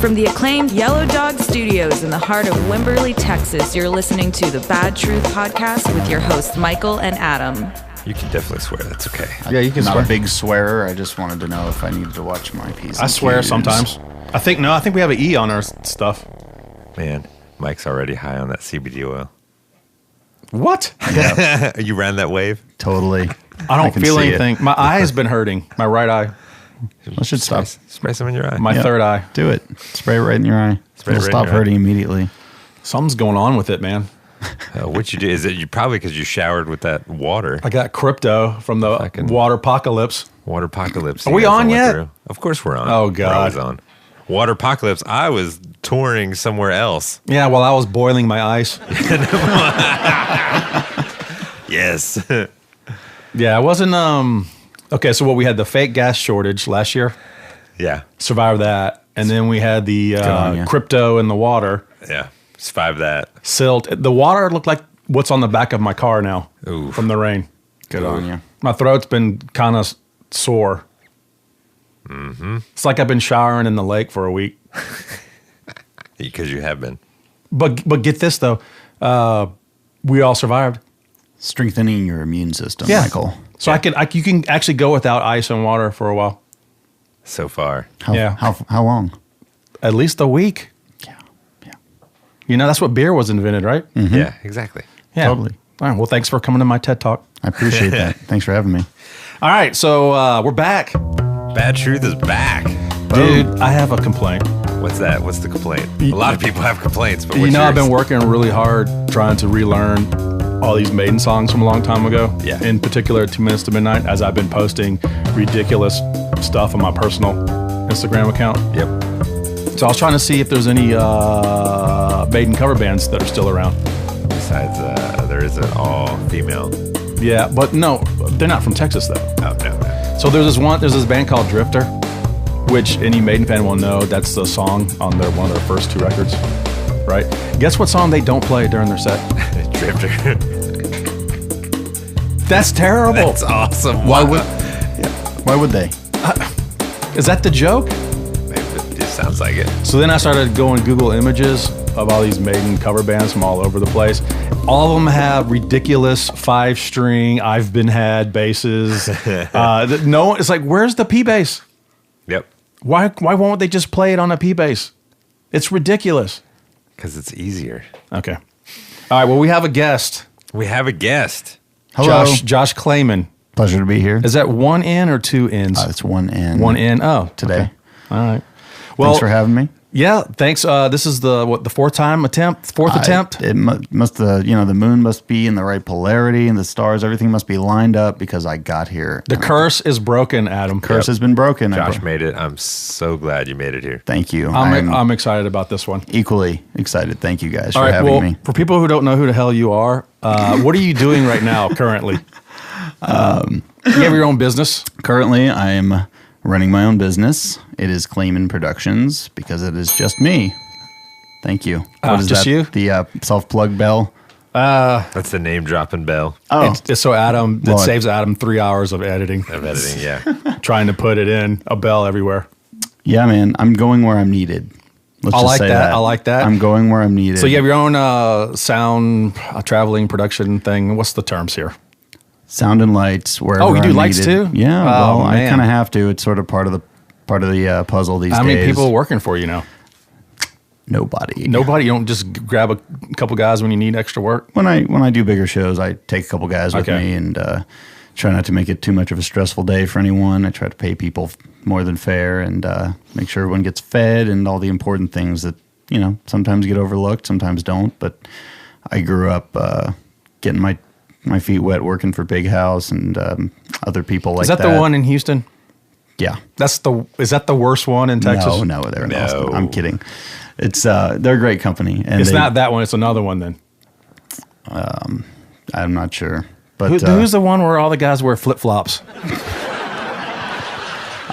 From the acclaimed Yellow Dog Studios in the heart of Wimberley, Texas, you're listening to the Bad Truth Podcast with your hosts, Michael and Adam. You can definitely swear. That's okay. Yeah, you can Not swear. a big swearer. I just wanted to know if I needed to watch my P's. I swear sometimes. I think we have an E on our stuff. Man, Mike's already high on that CBD oil. What? Yep, You ran that wave? totally. I don't can feel see anything. My eye has been hurting. My right eye. I should stop. Spray some in your eye. My third eye. Do it. Spray it right in your eye. Spray it It'll right in stop your eye. hurting immediately. Something's going on with it, man. What you do is it you probably because you showered with that water. I got crypto from the Fucking- water apocalypse. Water apocalypse. Are you we guys on went yet? through. Of course we're on. Oh, We're God. always on. Water apocalypse. I was touring somewhere else. Yeah, while I was boiling my ice. Yes. Yeah, I wasn't. Okay, so what we had the fake gas shortage last year. Yeah. Survived that, and then we had the on ya. crypto in the water. Yeah. Survive that. Silt. The water looked like what's on the back of my car now Ooh. from the rain. Good on you. My throat's been kind of sore. Mm-hmm. It's like I've been showering in the lake for a week. Because you have been. But get this though, we all survived. Strengthening your immune system, Yeah. Michael. So you can actually go without ice and water for a while. So far. How long? At least a week. Yeah. You know, that's what beer was invented, right? Yeah, exactly. Yeah. Totally. All right. Well, thanks for coming to my TED Talk. I appreciate that. Thanks for having me. All right. So we're back. Bad Truth is back. Dude, I have a complaint. What's that? What's the complaint? A lot of people have complaints, but what's You know, I've yours? been working really hard trying to relearn all these Maiden songs from a long time ago. Yeah. In particular, 2 Minutes to Midnight, as I've been posting ridiculous stuff on my personal Instagram account. Yep. So I was trying to see if there's any Maiden cover bands that are still around. Besides, there is an all-female. Yeah, but no, they're not from Texas though. Oh, no. So there's this band called Drifter, which any Maiden fan will know. That's the song on one of their first 2 records, right? Guess what song they don't play during their set? Drifter. That's terrible. That's awesome. Why would they? Is that the joke? It sounds like it. So then I started going Google Images of all these Maiden cover bands from all over the place. All of them have ridiculous 5-string I've Been Had basses. No, it's like, where's the P bass? Yep. Why won't they just play it on a P bass? It's ridiculous. Because it's easier. Okay. All right. Well, we have a guest, We have a guest. Hello. Josh Klayman. Pleasure to be here. Is that 1 N or 2 N's? It's 1 N. 1 N. Oh, Today. okay. All right. Well, Thanks for having me. yeah. Thanks. This is the fourth attempt. It must the moon must be in the right polarity and the stars, everything must be lined up because I got here. The curse is broken, Adam. Curse has been broken. Josh made it. I'm so glad you made it here. Thank you. I'm excited about this one. equally excited. Thank you guys All for right. having Well, me. for people who don't know who the hell you are, what are you doing right now currently? You have your own business. Currently, I'm running my own business. It is Klayman Productions because it is just me. Thank you. What is just that? you? The self-plug bell? That's the name dropping bell Oh, It's so Adam, it Well, saves Adam 3 hours of editing, of editing. Yeah. trying to put it in a bell everywhere. yeah, man. I'm going where I'm needed. Let's I just like say that. I like that. I'm going where I'm needed. So you have your own sound traveling production thing. What's the terms here? Sound and lights. Wherever Oh, you do I'm lights needed. too? Yeah. Oh, well, I man. kind of have to. It's sort of part of the puzzle these days. How many people are working for you now? Nobody. Nobody. You don't just grab a couple guys when you need extra work. When I do bigger shows, I take a couple guys with Okay. me and try not to make it too much of a stressful day for anyone. I try to pay people more than fair and make sure everyone gets fed and all the important things that sometimes get overlooked, sometimes don't. But I grew up getting my feet wet working for Big House and other people like Is that. that the one in Houston? Yeah. Is that the worst one in Texas? No, they're in No. Austin. I'm kidding. It's they're a great company. And It's not that one. It's another one then. I'm not sure. But Who's the one where all the guys wear flip flops?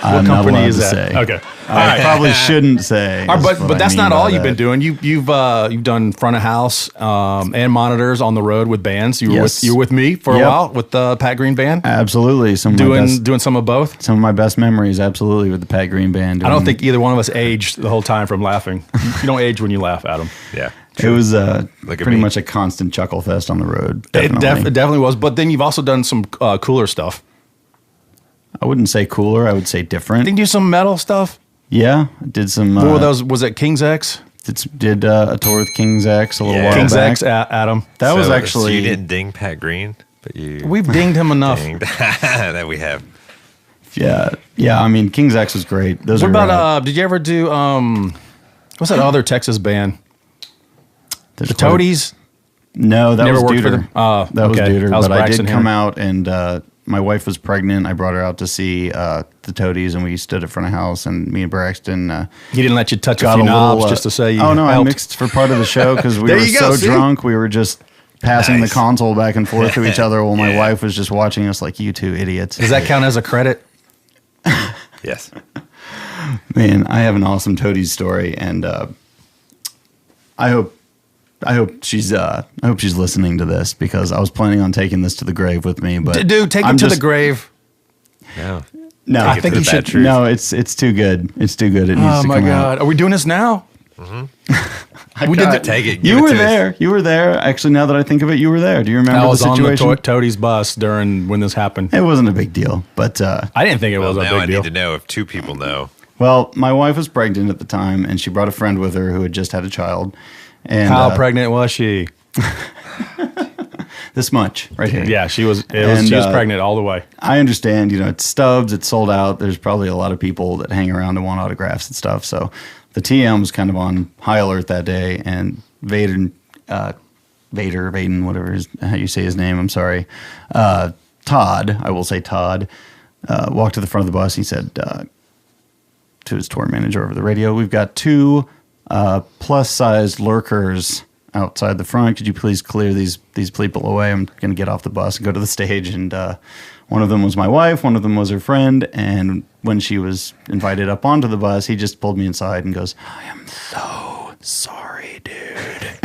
I'm not company allowed is to that? say. Okay. I probably shouldn't say. All right, is but what I that's mean not by all you've that. been doing. You've done front of house and monitors on the road with bands. You were with me for a while with the Pat Green band. Absolutely, Doing some of both. some of my best memories. Absolutely, with the Pat Green band. I don't think either one of us aged the whole time from laughing. You don't age when you laugh, Adam. Yeah. it was Look at pretty me. much a constant chuckle fest on the road. It Definitely. definitely was. But then you've also done some cooler stuff. I wouldn't say cooler. I would say different. Didn't you do some metal stuff? Yeah, did some. What were those? Was it King's X? Did a tour with King's X a little while King's back. X, Adam. That was So actually. you didn't ding Pat Green, but you We've dinged him enough. dinged that we have. Yeah. I mean, King's X was great. Those What are, about? Did you ever do? What's that other Texas band? there's The quite a- Toadies. No, that Never was worked for Duder. them? Oh, that was okay. Duder. I was But I did Braxton come here. out, and my wife was pregnant. I brought her out to see the Toadies, and we stood at front of house, and me and Braxton He didn't let you touch a got few a knobs little. just to say you Oh no, I helped. mixed for part of the show because we There were you go, so see? drunk. We were just passing Nice. the console back and forth to each other while my Yeah. wife was just watching us like, you two idiots. Does that count as a credit? Yes. Man, I have an awesome Toadies story, and I hope she's listening to this because I was planning on taking this to the grave with me. But Dude, take him I'm to the just- grave. No. No, I think you should. No, it's too good. It's too good. It needs Oh to my come God. Are we doing this now? We did Take it. give You it were to us. there. You were there. Actually, now that I think of it, you were there. Do you remember I was the on the situation? Toadies bus during when this happened. It wasn't a big deal, but I didn't think it was Well, a now I big deal. need to know if two people know. well, my wife was pregnant at the time, and she brought a friend with her who had just had a child. And How pregnant was she? this much right here. Yeah, she was. And, She was pregnant all the way. I understand, it's Stubbs, it's sold out. There's probably a lot of people that hang around and want autographs and stuff. So the TM was kind of on high alert that day, and Vaden, whatever how you say his name, I'm sorry. Todd, I will say Todd, walked to the front of the bus. He said to his tour manager over the radio, "We've got two plus-sized lurkers outside the front. Could you please clear these people away? I'm going to get off the bus and go to the stage." And one of them was my wife, one of them was her friend. And when she was invited up onto the bus, he just pulled me inside and goes, "I am so sorry, dude.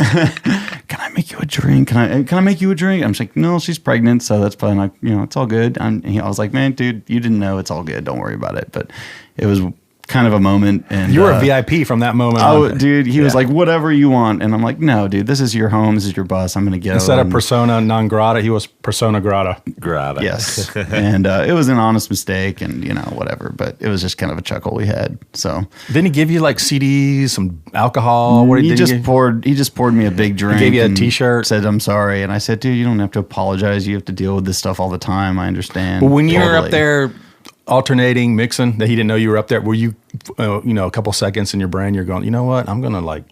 Can I make you a drink? Can I make you a drink?" I'm just like, "No, she's pregnant, so that's probably not, it's all good." I was like, "Man, dude, you didn't know. It's all good. Don't worry about it." But it was kind of a moment. And You were a VIP from that moment Oh, on. dude, he was like, "Whatever you want," and I'm like, "No, dude, this is your home. This is your bus. I'm gonna get." Instead of and- persona non grata, he was persona grata. Grata. Yes, and it was an honest mistake, and whatever. But it was just kind of a chuckle we had. So Didn't he give you like CDs, some alcohol? What he did just give? poured me a big drink. gave you a and t-shirt? Said, "I'm sorry," and I said, "Dude, you don't have to apologize. You have to deal with this stuff all the time. I understand." But when you were up Totally. there alternating, mixing, that he didn't know you were up there, were you, a couple seconds in your brain, you're going, you know what? I'm going to like.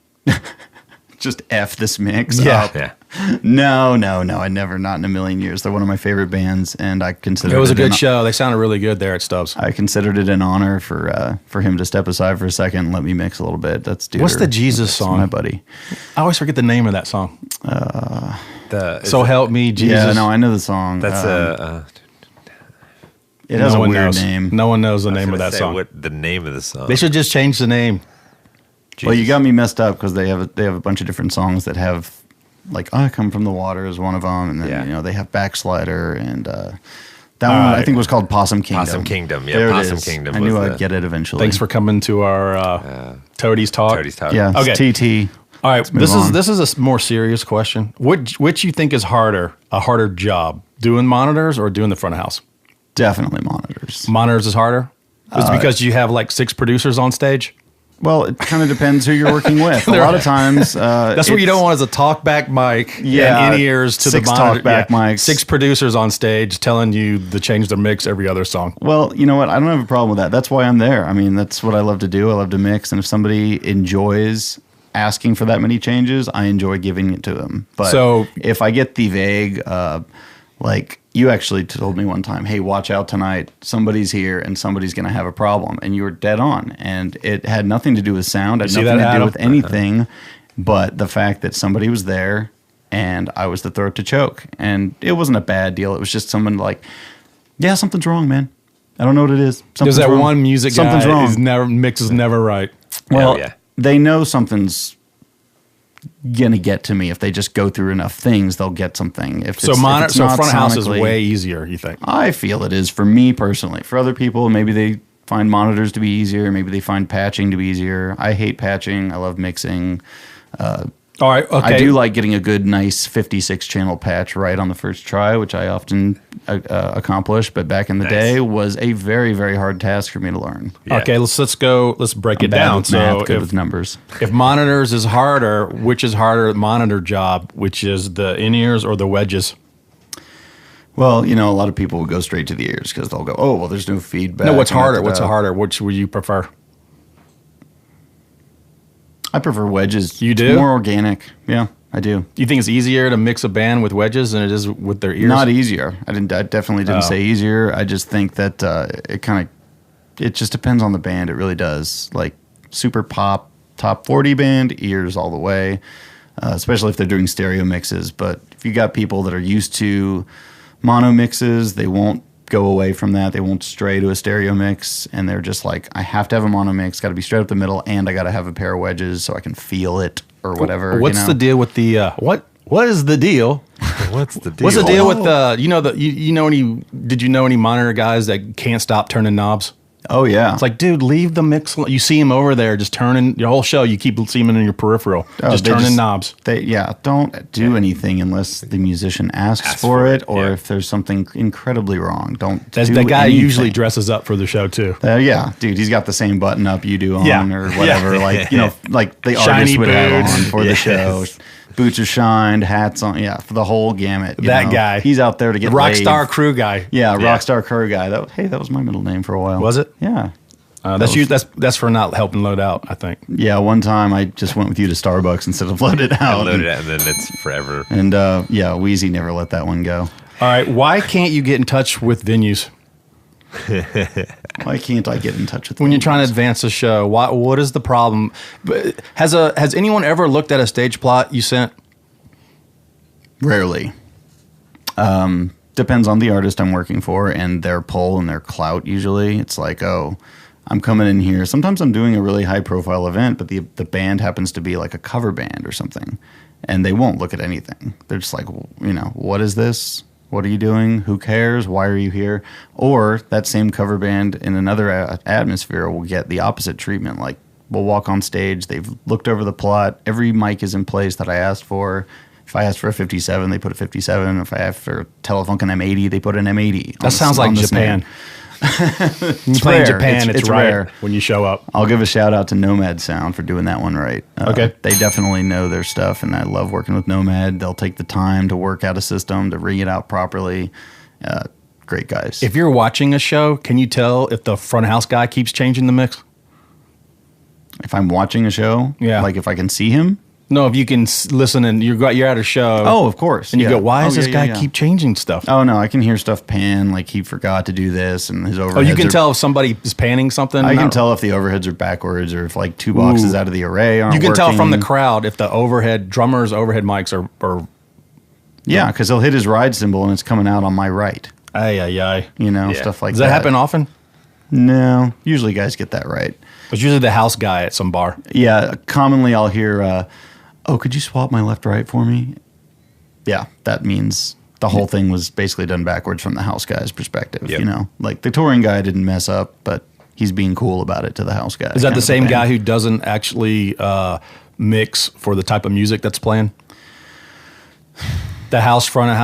just F this mix Yeah. up. Yeah. No, I never, not in a million years. They're one of my favorite bands, and I consider It was a good an- show. They sounded really good there at Stubbs. I considered it an honor for him to step aside for a second and let me mix a little bit. That's Duder. What's the Jesus That's song? My buddy. I always forget the name of that song. Is So it- help me, Jesus. Yeah, no, I know the song. That's it has No a one weird knows. name. No one knows the I was name of gonna that say song. What the name of the song? They should just change the name. Well, you got me messed up because they have a bunch of different songs that have like "I Come from the Water" is one of them, and then Yeah. they have "Backslider" and that one I think was called "Possum Kingdom." Possum Kingdom, yeah, There it Possum is. Kingdom I knew was I'd the- get it eventually. Thanks for coming to our Toadies Talk. Toadies Talk. yeah. Okay. TT. All right, move this on. is a more serious question. Which you think is a harder job, doing monitors or doing the front of house? Definitely monitors. Monitors is harder. Is it because you have like 6 producers on stage? Well, it kind of depends who you're working with. A lot of times, That's what you don't want is a talkback mic Yeah, and in ears to 6 the monitor. talkback mics. 6 producers on stage telling you to change their mix every other song. Well, you know what? I don't have a problem with that. That's why I'm there. I mean, that's what I love to do. I love to mix, and if somebody enjoys asking for that many changes, I enjoy giving it to them. But So- if I get the vague, like you actually told me one time, "Hey, watch out tonight. Somebody's here, and somebody's going to have a problem," and you were dead on. And it had nothing to do with sound. It had see nothing that, to do Adam? with anything, but the fact that somebody was there. And I was the throat to choke. And it wasn't a bad deal. It was just someone like, "Yeah, something's wrong, man." I don't know what it is. There's that one music guy Something's wrong. Mixes never right. Well, they know something's gonna get to me. If they just go through enough things, they'll get something. So front of house is way easier, you think? I feel it is for me personally. For other people, maybe they find monitors to be easier. Maybe they find patching to be easier. I hate patching. I love mixing. All right, okay. I do like getting a good, nice 56 channel patch right on the first try, which I often accomplish. But back in the day, was a very, very hard task for me to learn. Yeah. Okay, let's go. Let's break it Bad down. with math, good with numbers. If monitors is harder, which is harder, monitor job, which is the in-ears or the wedges? Well, a lot of people will go straight to the ears because they'll go, oh, well, there's no feedback. No, what's harder? What's harder? Which would you prefer? I prefer wedges. You do? It's more organic. Yeah, I do. Do you think it's easier to mix a band with wedges than it is with their ears? Not easier. I definitely didn't say easier. I just think that it just depends on the band. It really does. Like super pop, top 40 band, ears all the way, especially if they're doing stereo mixes. But if you got people that are used to mono mixes, they won't go away from that. They won't stray to a stereo mix, and they're just like, I have to have a mono mix, got to be straight up the middle, and I got to have a pair of wedges so I can feel it or whatever. What's the deal with the What is the deal? What's the deal? What's the deal with did you know any monitor guys that can't stop turning knobs? Oh yeah, it's like, dude, leave the mix. You see him over there just turning your whole show. You keep seeing him in your peripheral, just turning knobs. Don't do anything unless the musician asks for it, or if there's something incredibly wrong. Don't. The guy usually dresses up for the show too. Yeah, dude, he's got the same button up you do on, or whatever. Like like the Shiny artist would have boots. on for the show. Boots are shined, hats on, for the whole gamut. That guy. He's out there to get rock laid. star crew guy. Yeah, rock star crew guy. That was my middle name for a while. Was it? Yeah. That's for not helping load out, I think. Yeah, one time I just went with you to Starbucks instead of load it out. Load it out, and then it's forever. And Wheezy never let that one go. All right, why can't you get in touch with venues? Why can't I get in touch with when you're trying to advance a show? What is the problem? Has anyone ever looked at a stage plot you sent? Rarely. Depends on the artist I'm working for and their pull and their clout. Usually it's like, oh, I'm coming in here. Sometimes I'm doing a really high profile event, but the band happens to be like a cover band or something, and they won't look at anything. They're just like, what is this? What are you doing? Who cares? Why are you here? Or that same cover band in another atmosphere will get the opposite treatment. Like, we'll walk on stage. They've looked over the plot. Every mic is in place that I asked for. If I asked for a 57, they put a 57. If I asked for a Telefunken M80, they put an M80. That sounds like Japan. You play in Japan, it's rare when you show up. I'll give a shout out to Nomad Sound for doing that one right. Okay. They definitely know their stuff, and I love working with Nomad. They'll take the time to work out a system, to ring it out properly. Great guys. If you're watching a show, can you tell if the front of house guy keeps changing the mix? If I'm watching a show? Yeah. Like if I can see him? No, if you can listen and you're at a show. Oh, of course. And you go, why does this guy keep changing stuff? Oh, no, I can hear stuff pan, like he forgot to do this and his overheads. Oh, you can tell if somebody is panning something? I can tell if the overheads are backwards or if like two boxes out of the array aren't You can tell working. from the crowd if the drummer's overhead mics are yeah, because he'll hit his ride cymbal and it's coming out on my right. Aye. Stuff like that. Does that happen often? No, usually guys get that right. It's usually the house guy at some bar. Yeah, commonly I'll hear, oh, could you swap my left right for me? Yeah, that means the whole thing was basically done backwards from the house guy's perspective. Yep. Like the touring guy didn't mess up, but he's being cool about it to the house guy. Is that the same guy who doesn't actually mix for the type of music that's playing? The house front of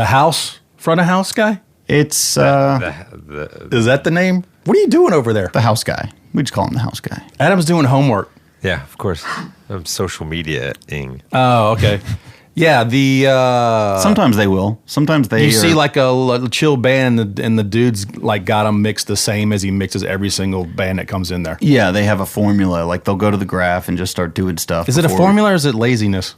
house guy? It's is that the name? What are you doing over there? the house guy. We just call him the house guy. Adam's doing homework. Yeah, of course. Social media-ing. Oh, okay. Yeah, Sometimes they will. Sometimes they see like a chill band and the dude's like got them mixed the same as he mixes every single band that comes in there. Yeah, they have a formula. Like they'll go to the graph and just start doing stuff. Is it a formula or is it laziness?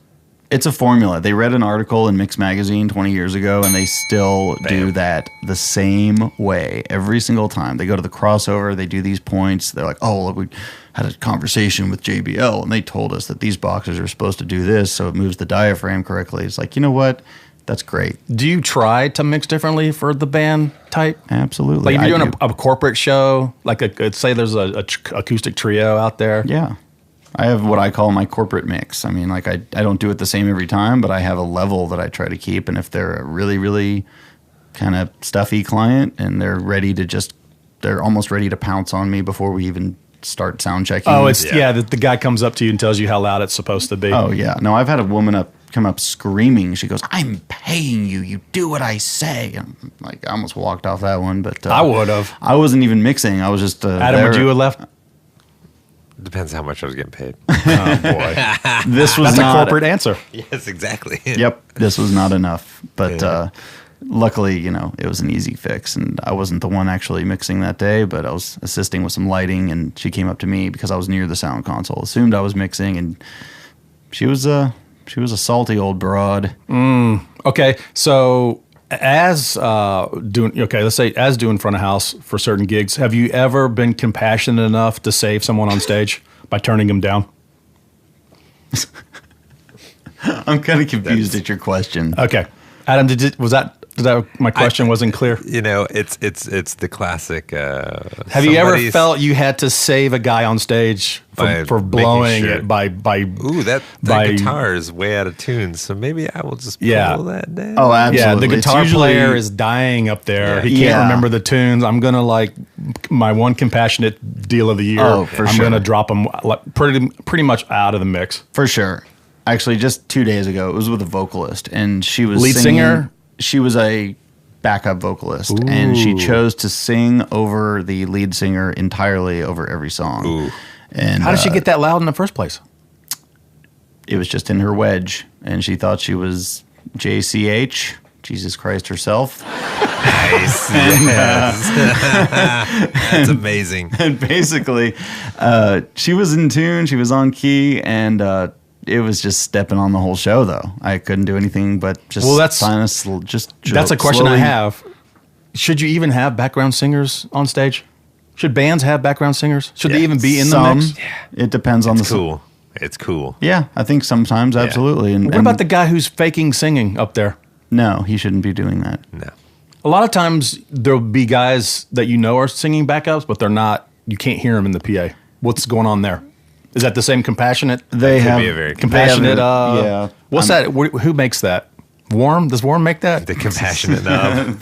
It's a formula. They read an article in Mix Magazine 20 years ago, and they still do that the same way every single time. They go to the crossover, they do these points. They're like, oh, we had a conversation with JBL, and they told us that these boxes are supposed to do this, so it moves the diaphragm correctly. It's like, you know what? that's great. Do you try to mix differently for the band type? Absolutely. Like if you're I doing a corporate show, like say there's a acoustic trio out there. Yeah. I have what I call my corporate mix. I mean, like I don't do it the same every time, but I have a level that I try to keep. And if they're a really, really kind of stuffy client and they're almost ready to pounce on me before we even start sound checking. Oh, the guy comes up to you and tells you how loud it's supposed to be. Oh, yeah. No, I've had a woman come up screaming. She goes, "I'm paying you. You do what I say." And like, I almost walked off that one, but I would have. I wasn't even mixing. I was just Adam, would you have left? Depends how much I was getting paid. Oh boy, This was that's not a corporate answer. Yes, exactly. Yep, this was not enough. But luckily, it was an easy fix, and I wasn't the one actually mixing that day, but I was assisting with some lighting, and she came up to me because I was near the sound console, assumed I was mixing, and she was a salty old broad. Okay, so as let's say as doing front of house for certain gigs, have you ever been compassionate enough to save someone on stage by turning them down? I'm kind of confused at your question. Okay, Adam, my question wasn't clear? It's the classic. Have you ever felt you had to save a guy on stage for blowing it by Ooh, that guitar is way out of tune, so maybe I will just pull that down. Oh, absolutely. Yeah, the guitar player is dying up there. He can't remember the tunes. I'm gonna my one compassionate deal of the year. Oh, for I'm sure. gonna drop him pretty much out of the mix. For sure. Actually, just 2 days ago, it was with a vocalist, and she was Lead singing. singer? She was a backup vocalist, and she chose to sing over the lead singer entirely over every song. Ooh. And How did she get that loud in the first place? It was just in her wedge, and she thought she was JCH, Jesus Christ herself. Nice. That's amazing. And basically, she was in tune, she was on key, and it was just stepping on the whole show, though. I couldn't do anything but just that's a question I have. Should you even have background singers on stage? Should bands have background singers? Should they even be in the mix? Yeah. It depends on It's cool. It's cool. Yeah, I think sometimes, absolutely. And What about the guy who's faking singing up there? No, he shouldn't be doing that. No. A lot of times there'll be guys that are singing backups, but they're not. You can't hear them in the PA. What's going on there? Is that the same compassionate? They could have be a very compassionate. yeah. What's that? Who makes that? Warm? Does Warm make that? The compassionate knob.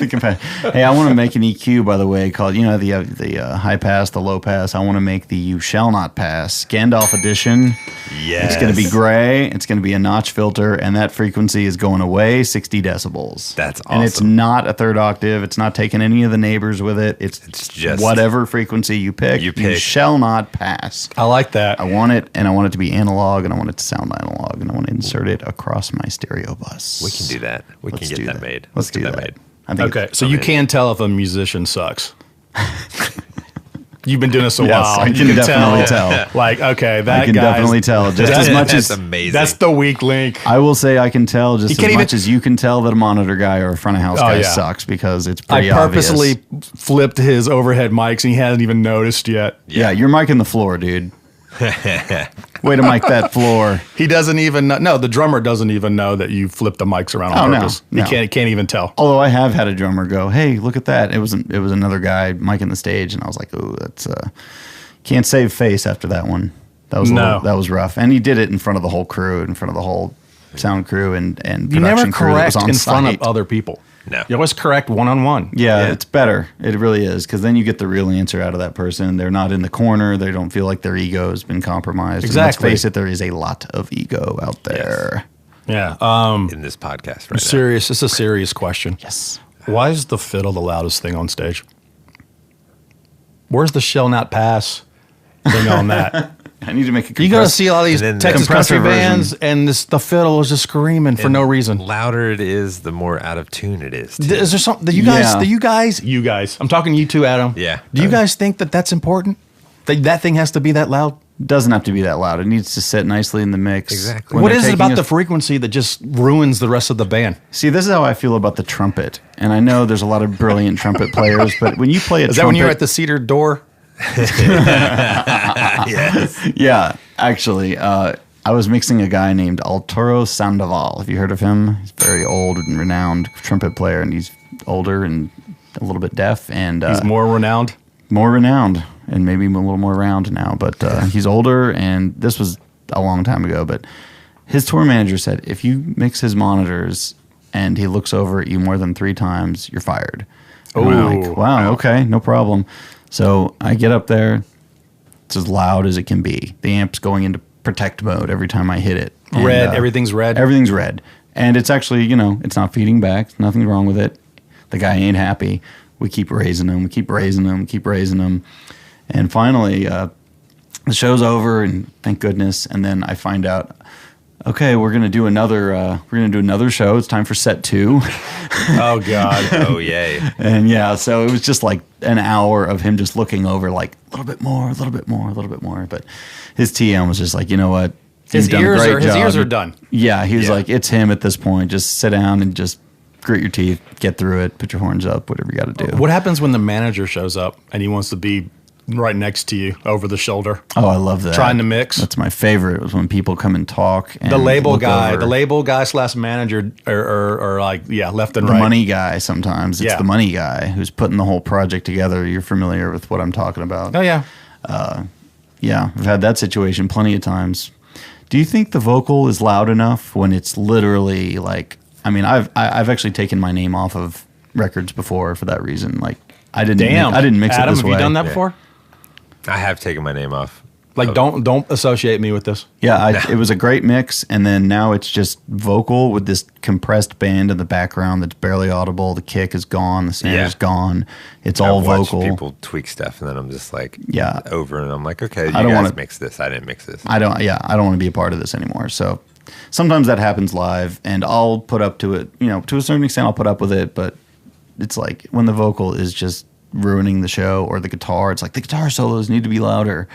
Hey, I want to make an EQ, by the way, called the high pass, the low pass. I want to make the You Shall Not Pass Gandalf edition. Yes. It's going to be gray. It's going to be a notch filter, and that frequency is going away 60 decibels. That's awesome. And it's not a third octave. It's not taking any of the neighbors with it. It's just whatever frequency you pick. You shall not pass. I like that. I want it, and I want it to be analog, and I want it to sound analog, and I want to insert it across my stereo bus. We can do that. We can get that made. Let's do that made. I think Okay, so you can tell if a musician sucks. You've been doing this a while. I can definitely tell. Like, okay, that I can guy's- definitely tell just as much That's as amazing. That's the weak link. I will say. I can tell just can't as much even- as you can tell that a monitor guy or a front of house guy yeah. sucks because it's I pretty obvious. purposely flipped his overhead mics, and he hasn't even noticed yet. Yeah, you're micing the floor, dude. Way to mic that floor. He doesn't even know. No, the drummer doesn't even know that you flipped the mics around on Oh, no, purpose. no. He can't even tell. Although I have had a drummer go, "Hey, look at that!" It was another guy micing the stage, and I was like, "Oh, that's can't save face after that one." That was that was rough, and he did it in front of the whole crew, in front of the whole sound crew and You never production crew that was correct on in front site. of other people. No. You always correct one-on-one. Yeah, it's better. It really is, because then you get the real answer out of that person. They're not in the corner. They don't feel like their ego has been compromised. Exactly. And let's face it, there is a lot of ego out there. Yeah. In this podcast right Serious. It's a serious question. Yes. Why is the fiddle the loudest thing on stage? Where's the shall not pass thing on that? I need to make a You got to see all these And then the Texas country compressor bands, and the fiddle is just screaming for And no reason. louder it is, the more out of tune it is. too. Is there something that you guys? I'm talking to you too, Adam. Yeah. Do you guys think that that's important? That thing has to be that loud? Doesn't have to be that loud. It needs to sit nicely in the mix. Exactly. When What they're is it taking about a- the frequency that just ruins the rest of the band? See, this is how I feel about the trumpet. And I know there's a lot of brilliant trumpet players, but when you play a Is trumpet, that when you're at the cedar door? Yes. yeah, actually, I was mixing a guy named Arturo Sandoval. Have you heard of him? He's very old and renowned trumpet player, and he's older and a little bit deaf. And he's more renowned? More renowned, and maybe a little more round now. But he's older, and this was a long time ago. But his tour manager said, if you mix his monitors and he looks over at you more than 3 times, you're fired. And I'm like, wow, okay, no problem. So I get up there. It's as loud as it can be. The amp's going into protect mode every time I hit it. And, red, everything's red? Everything's red. And it's actually, it's not feeding back. Nothing's wrong with it. The guy ain't happy. We keep raising him. We keep raising him. We keep raising him. And finally, the show's over, and thank goodness. And then I find out, okay, we're gonna do another show. It's time for set 2. Oh God! Oh yay! And yeah, so it was just like an hour of him just looking over, like a little bit more, a little bit more, a little bit more. But his TM was just like, you know what? His ears are done. Yeah, he was like, it's him at this point. Just sit down and just grit your teeth, get through it, put your horns up, whatever you got to do. What happens when the manager shows up and he wants to be right next to you, over the shoulder? Oh, I love that. Trying to mix. That's my favorite. Was when people come and talk. And the label guy, over. / manager, or like left and the right. The money guy. Sometimes it's the money guy who's putting the whole project together. You're familiar with what I'm talking about. Oh yeah. Yeah, I've had that situation plenty of times. Do you think the vocal is loud enough when it's literally like? I mean, I've actually taken my name off of records before for that reason. Like, I didn't mix Adam, it this way. have you done that before? I have taken my name off. Like, don't associate me with this. Yeah, it was a great mix, and then now it's just vocal with this compressed band in the background that's barely audible. The kick is gone, the snare is gone. It's all vocal. People tweak stuff, and then I'm just like, over, and I'm like, okay, you guys mix this. I didn't mix this. I don't want to be a part of this anymore. So sometimes that happens live, and I'll put up to it. To a certain extent, I'll put up with it, but it's like when the vocal is just ruining the show, or the guitar, it's like the guitar solos need to be louder.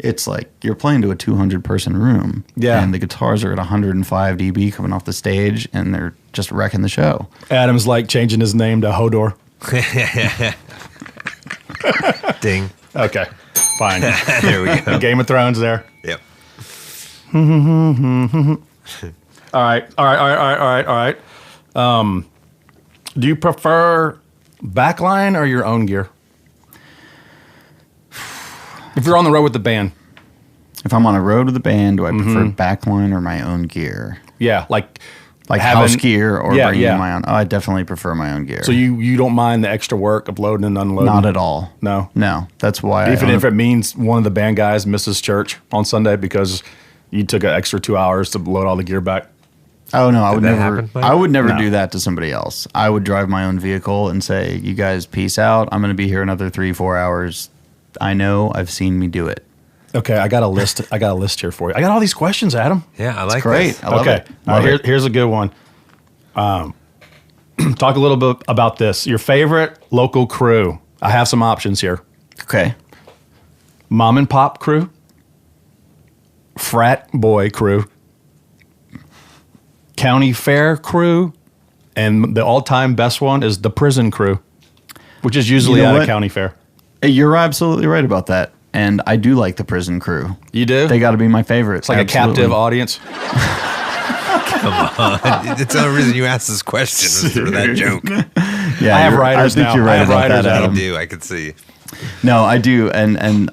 It's like you're playing to a 200-person room, and the guitars are at 105 dB coming off the stage, and they're just wrecking the show. Adam's like changing his name to Hodor. Ding. Okay, fine. There we go. Game of Thrones there. Yep. All right. Do you prefer backline or your own gear? If you're on the road with the band. If I'm on a road with the band, do I prefer backline or my own gear? Yeah, like house gear or bringing my own. Oh, I definitely prefer my own gear. So you don't mind the extra work of loading and unloading? Not at all. No? No. That's why Even if it means one of the band guys misses church on Sunday because you took an extra 2 hours to load all the gear back? Oh, no. I would never No. do that to somebody else. I would drive my own vehicle and say, you guys peace out. I'm going to be here another 3-4 hours. I know. I've seen me do it. Okay, I got a list. Here for you. I got all these questions, Adam. Yeah, I like great. this. I love it. All right, here's a good one. Talk a little bit about this. Your favorite local crew. I have some options here. Okay. Mom and pop crew. Frat boy crew. County fair crew. And the all-time best one is the prison crew, which is usually at a county fair. You're absolutely right about that. And I do like the prison crew. You do? They got to be my favorite. It's like a captive audience. Come on. It's the only reason you asked this question was for that joke. Yeah, I have writers now. I think you're right about that, Adam. You do. I could see. No, I do. And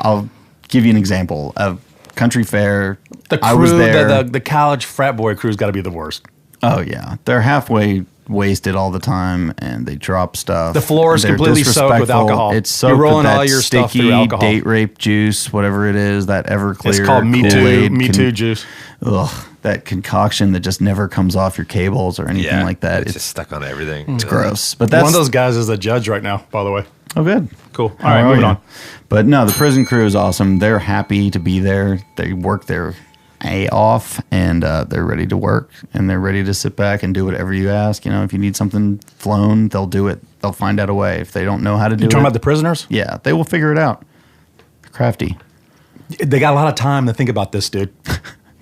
I'll give you an example of country fair. The crew, I was there. The college frat boy crew's got to be the worst. Oh, yeah. They're halfway wasted all the time, and they drop stuff. The floor is completely soaked with alcohol. It's soaked You're rolling with that all your stuff sticky through alcohol. date rape juice, whatever it is, that Everclear. It's called Me Too juice. Ugh, that concoction that just never comes off your cables or anything like that. It's just stuck on everything. It's gross. But that's one of those guys is a judge right now, by the way. Oh, good. Cool. All right, moving on. But no, the prison crew is awesome. They're happy to be there. They work their A off, and they're ready to work, and they're ready to sit back and do whatever you ask. If you need something flown, they'll do it. They'll find out a way. If they don't know how to do it. You talking about the prisoners? Yeah, they will figure it out. They're crafty. They got a lot of time to think about this, dude.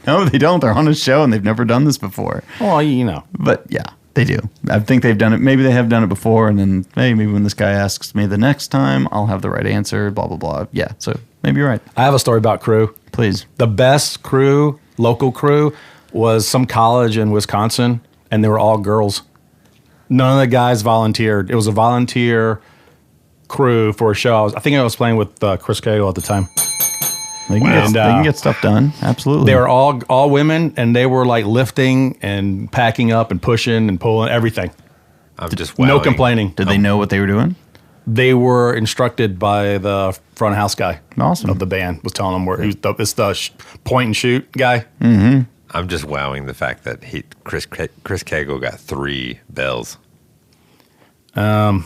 No, they don't. They're on a show, and they've never done this before. Well, But yeah, they do. I think they've done it. Maybe they have done it before, and then maybe when this guy asks me the next time, I'll have the right answer, blah, blah, blah. Yeah, so maybe you're right. I have a story about crew. Please. The best crew, local crew, was some college in Wisconsin, and they were all girls. None of the guys volunteered. It was a volunteer crew for a show. I think I was playing with Chris Cagle at the time. They can get stuff done. Absolutely. They were all women, and they were like lifting and packing up and pushing and pulling everything. I'm just No wowing. complaining. Did they know what they were doing? They were instructed by the front of house guy Awesome. of the band. Was telling them where it's the point and shoot guy. I'm just wowing the fact that Chris Cagle got 3 bells. I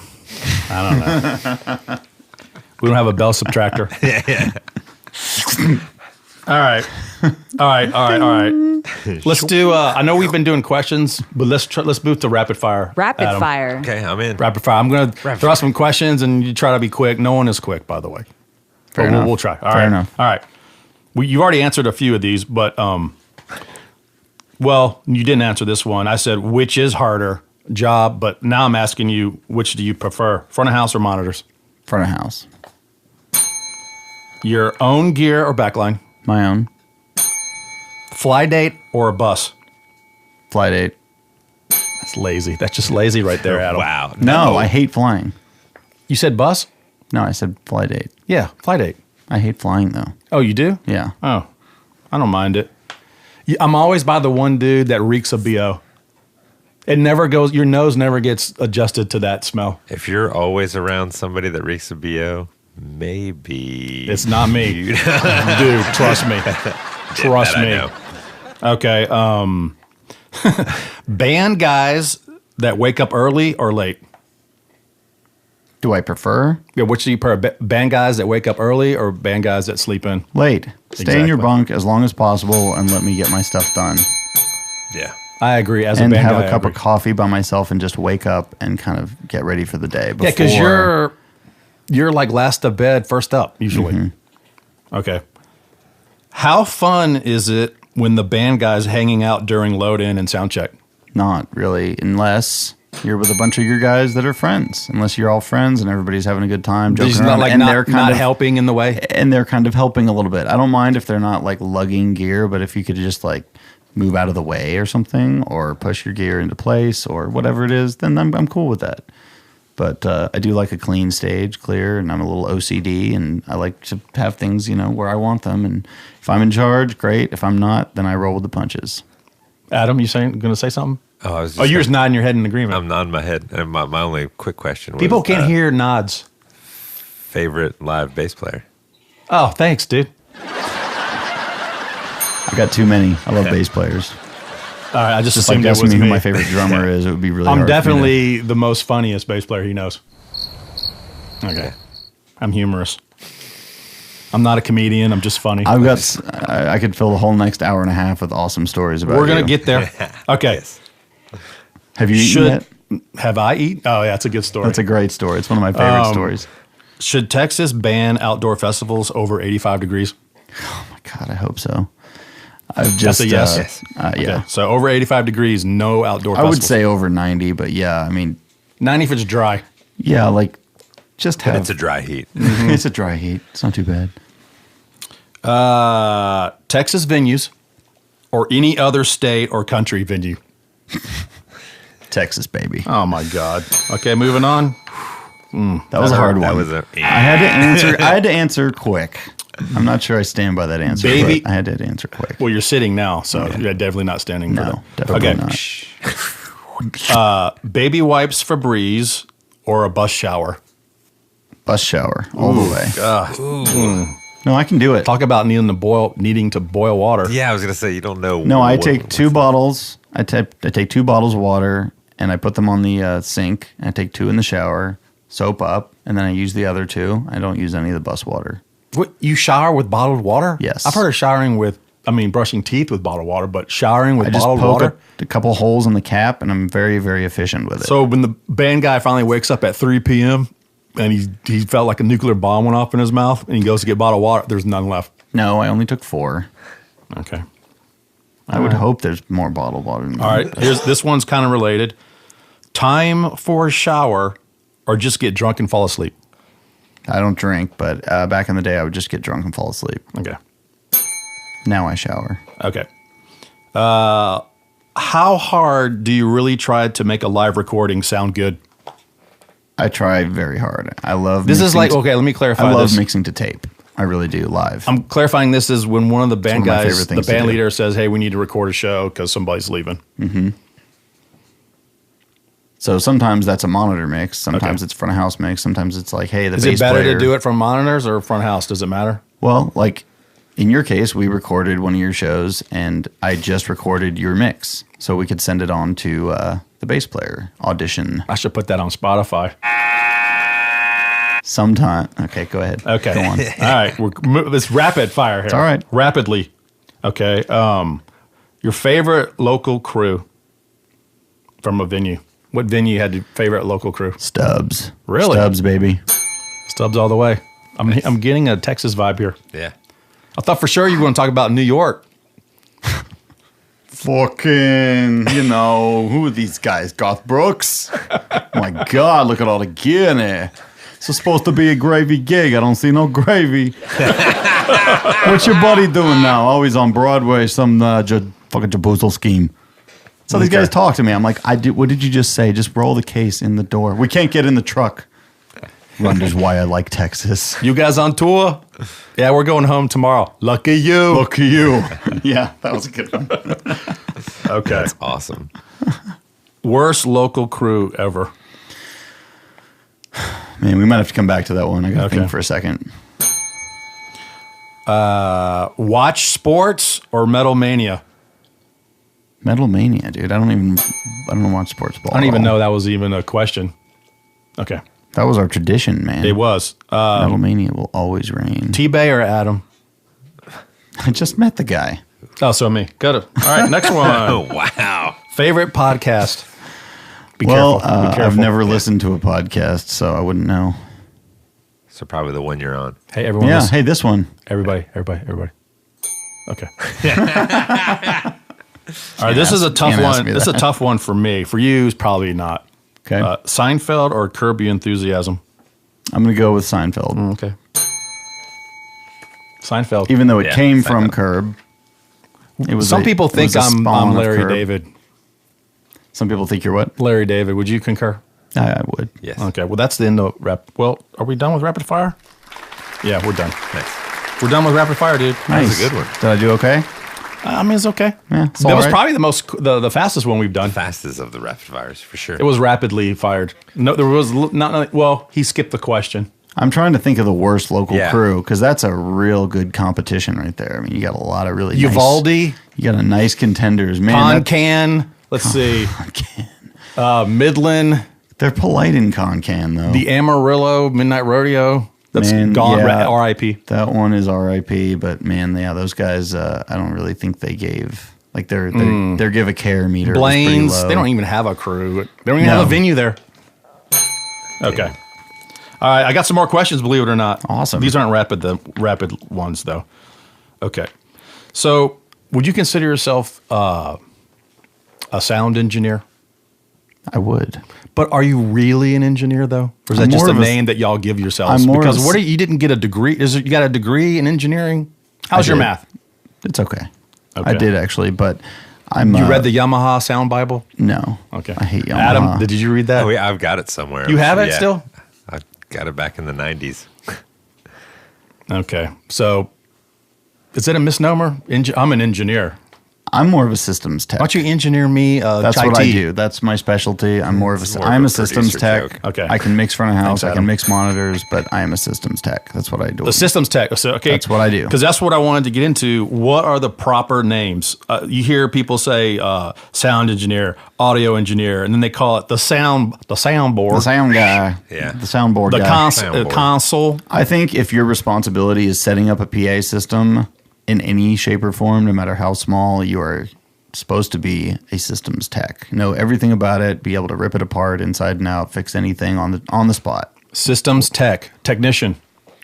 don't know. We don't have a bell subtractor. Yeah. All right. Let's do. I know we've been doing questions, but let's move to rapid fire. Rapid Adam. fire. Okay, I'm in. Rapid fire. I'm gonna throw out some questions, and you try to be quick. No one is quick, by the way. Fair But enough. we'll try. All Fair right. enough. All right. You've already answered a few of these, but well, you didn't answer this one. I said which is harder job, but now I'm asking you, which do you prefer, front of house or monitors? Front of house. Your own gear or backline? My own. Fly date or a bus? Flight 8. That's lazy. That's just lazy right there, Adam. Wow. No, I hate flying. You said bus? No, I said flight 8. Yeah, fly date. I hate flying, though. Oh, you do? Yeah. Oh, I don't mind it. I'm always by the one dude that reeks of BO. It never goes, your nose never gets adjusted to that smell. If you're always around somebody that reeks of BO, maybe It's not me. Dude, trust me. Trust that I me. know. Okay. Band guys that wake up early or late? Do I prefer? Yeah, which do you prefer? Band guys that wake up early or band guys that sleep in? Late. Stay in your Exactly. bunk as long as possible and let me get my stuff done. Yeah. I agree. As And a band have guy, a cup I of agree. coffee by myself and just wake up and kind of get ready for the day. Yeah, because before- you're like last to bed, first up, usually. Mm-hmm. Okay. How fun is it when the band guy's hanging out during load in and sound check? Not really, unless you're with a bunch of your guys that are friends. Unless you're all friends and everybody's having a good time, joking He's around, not like and not, they're kind not of helping in the way. and they're kind of helping a little bit. I don't mind if they're not like lugging gear, but if you could just like move out of the way or something, or push your gear into place or whatever it is, then I'm cool with that. But I do like a clean stage, clear, and I'm a little OCD, and I like to have things, where I want them. And if I'm in charge, great. If I'm not, then I roll with the punches. Adam, you going to say something? Oh, I was just Oh, you're just nodding your head in agreement. I'm nodding my head. And my only quick question was People can't hear nods. favorite live bass player. Oh, thanks, dude. I got too many. I love bass players. All right, I just Just like assumed it asking was me me. who my favorite drummer is, it would be really I'm hard for me to- definitely the most funniest bass player he knows. Okay. I'm humorous. I'm not a comedian. I'm just funny. I've got. I could fill the whole next hour and a half with awesome stories about. We're going to you. get there. Okay. Yes. Have you eaten yet? Have I eaten? Oh, yeah, that's a good story. That's a great story. It's one of my favorite stories. Should Texas ban outdoor festivals over 85 degrees? Oh my god, I hope so. I've just a yes? Yes. yeah. Okay. So over 85 degrees, no outdoor I festivals. would say over 90, but yeah, I mean, 90 if it's dry. yeah, like just But have. it's a dry heat. it's a dry heat. It's not too bad. Texas venues or any other state or country venue. Texas, baby. Oh, my God. Okay, moving on. That was a hard one. That was I had to answer quick. I'm not sure I stand by that answer. Baby- but I had to answer quick. Well, you're sitting now, so you're definitely not standing for No, that. definitely not. Baby wipes Febreze or a bus shower. Bus shower all the way. No, I can do it. Talk about needing to boil water. Yeah, I was gonna say you don't know. No, I take 2 bottles. I take 2 bottles of water and I put them on the sink. And I take 2 in the shower, soap up, and then I use the other 2. I don't use any of the bus water. What, you shower with bottled water? Yes. I've heard of showering with, brushing teeth with bottled water, but showering with I just bottled poke water? a couple holes in the cap, and I'm very, very efficient with it. So when the band guy finally wakes up at 3 p.m. and he felt like a nuclear bomb went off in his mouth and he goes to get bottled water, there's none left. No, I only took 4. Okay. I would hope there's more bottled water. Than All right. This one's kind of related. Time for a shower or just get drunk and fall asleep. I don't drink, but back in the day, I would just get drunk and fall asleep. Okay. Now I shower. Okay. How hard do you really try to make a live recording sound good? I try very hard. I love This is mixing like, okay, let me clarify I love this. mixing to tape. I really do live. I'm clarifying this is when one of the band one of my guys, favorite the things to band do. leader says, hey, we need to record a show because somebody's leaving. So sometimes that's a monitor mix. Sometimes Okay. it's front of house mix. Sometimes it's like, hey, the Is bass it better player. to do it from monitors or front house? Does it matter? Well, like in your case, we recorded one of your shows, and I just recorded your mix, so we could send it on to the bass player audition I should put that on Spotify. sometime. Okay, go ahead. Okay. Go on. All right. It's rapid fire here. It's all right. Rapidly. Okay. Your favorite local crew from a venue. What venue had your favorite local crew? Stubbs. Really? Stubbs, baby. Stubbs all the way. I'm getting a Texas vibe here. Yeah. I thought for sure you were going to talk about New York. Fucking, who are these guys? Garth Brooks? My God, look at all the gear in there. It's supposed to be a gravy gig. I don't see no gravy. What's your buddy doing now? Always on Broadway, some fucking Jaboozle scheme. So these guys talk to me. I'm like, what did you just say? Just roll the case in the door. We can't get in the truck. Wonders why I like Texas. You guys on tour? Yeah, we're going home tomorrow. Lucky you. Look at you. Yeah, that was a good one. Okay. That's awesome. Worst local crew ever. Man, we might have to come back to that one. I got to Okay. think for a second. Watch sports or Metal Mania? Metal Mania, dude. I don't watch sports ball. I don't at even all. know that was even a question. Okay. That was our tradition, man. It was. Metal Mania will always reign. T-Bay or Adam? I just met the guy. Oh, so me. Got it. All right, next one. Oh, wow. Favorite podcast? Be Well, careful. Be careful. I've never listened to a podcast, so I wouldn't know. So probably the one you're on. Hey, everyone. Yeah, listen. hey, this one. Everybody. Okay. All right, this is a tough can't ask one. me This is a that. tough one for me. For you, it's probably not. Okay. Seinfeld or Curb Your Enthusiasm? I'm going to go with Seinfeld. Okay. Seinfeld. Even though it Yeah, came from Seinfeld. Curb. It was Some people it think was a I'm spawn of Larry Curb. David. Some people think you're what? Larry David. Would you concur? I would. Yes. Okay. Well, that's the end of rap. Well, are we done with rapid fire? Yeah, we're done. Nice. We're done with rapid fire, dude. Nice. was a good one. Did I do okay? I mean, it's okay. Yeah, it's that all was right. probably the fastest one we've done. Fastest of the rapid fires, for sure. It was rapidly fired. No, there was not. Well, he skipped the question. I'm trying to think of the worst local Yeah. crew because that's a real good competition right there. I mean, you got a lot of really Uvalde, nice, you got a nice contenders. Man, Concan. Let's see. Concan. Midland, They're polite in Concan, though. the Amarillo Midnight Rodeo. That's Man, gone. yeah. R.I.P. That one is R.I.P. But man, yeah, those guys. I don't really think they gave like their give a care meter. was pretty Blaine's. low. They don't even have a crew. They don't even No. have a venue there. Okay. All right. I got some more questions. Believe it or not. Awesome. These aren't rapid ones though. Okay. So, would you consider yourself a sound engineer? I would. But are you really an engineer though, or is I'm that just more a of a- name that y'all give yourselves? I'm more Because of a- you didn't get a degree? You got a degree in engineering? How's I your did. math? It's okay. Okay. I did actually, but I'm. You read the Yamaha Sound Bible? No. Okay. I hate Yamaha. Adam, did you read that? Oh, yeah, I've got it somewhere. You have it Yeah. still? I got it back in the 90s. Okay. So, is it a misnomer? I'm an engineer. I'm more of a systems tech. Why don't you engineer me That's chai what I tea? do. That's my specialty. I'm more of It's a. more of I'm a a systems producer tech. joke. Okay. I can mix front of house. Thanks, I Adam. can mix monitors, but I am a systems tech. That's what I do. The systems tech. So, okay. That's what I do. Because that's what I wanted to get into. What are the proper names? You hear people say sound engineer, audio engineer, and then they call it the soundboard, The sound guy. Yeah. The soundboard the guy. Soundboard. console. I think if your responsibility is setting up a PA system in any shape or form, no matter how small, you are supposed to be a systems tech. Know everything about it, be able to rip it apart inside and out, fix anything on the spot. Systems technician.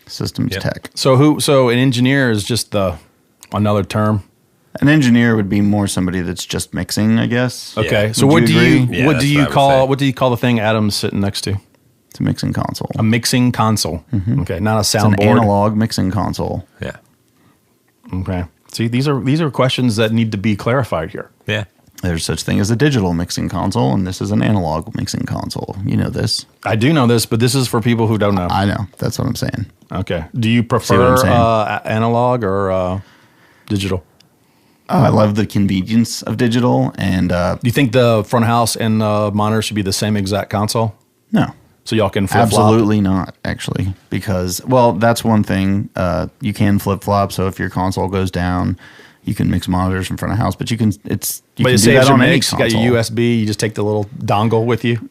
Systems Yep. tech. So an engineer is just another term. An engineer would be more somebody that's just mixing, I guess. Okay. Yeah. So Would what you do you agree? Yeah, what that's do what you I would call say. what do you call the thing Adam's sitting next to? It's a mixing console. A mixing console. Okay, not a It's an soundboard. analog mixing console. Yeah. Okay. See, these are questions that need to be clarified here. Yeah. There's such thing as a digital mixing console, and this is an analog mixing console. You know this. I do know this, but this is for people who don't know. I know. That's what I'm saying. Okay. Do you what prefer I'm saying? analog or digital? I love the convenience of digital, and Do you think the front of house and the monitor should be the same exact console? no. So y'all can flip-flop? Absolutely not, actually, because, well, that's one thing. You can flip-flop, so if your console goes down, you can mix monitors from front of house, but you can do that on any You console. got your USB, you just take the little dongle with you.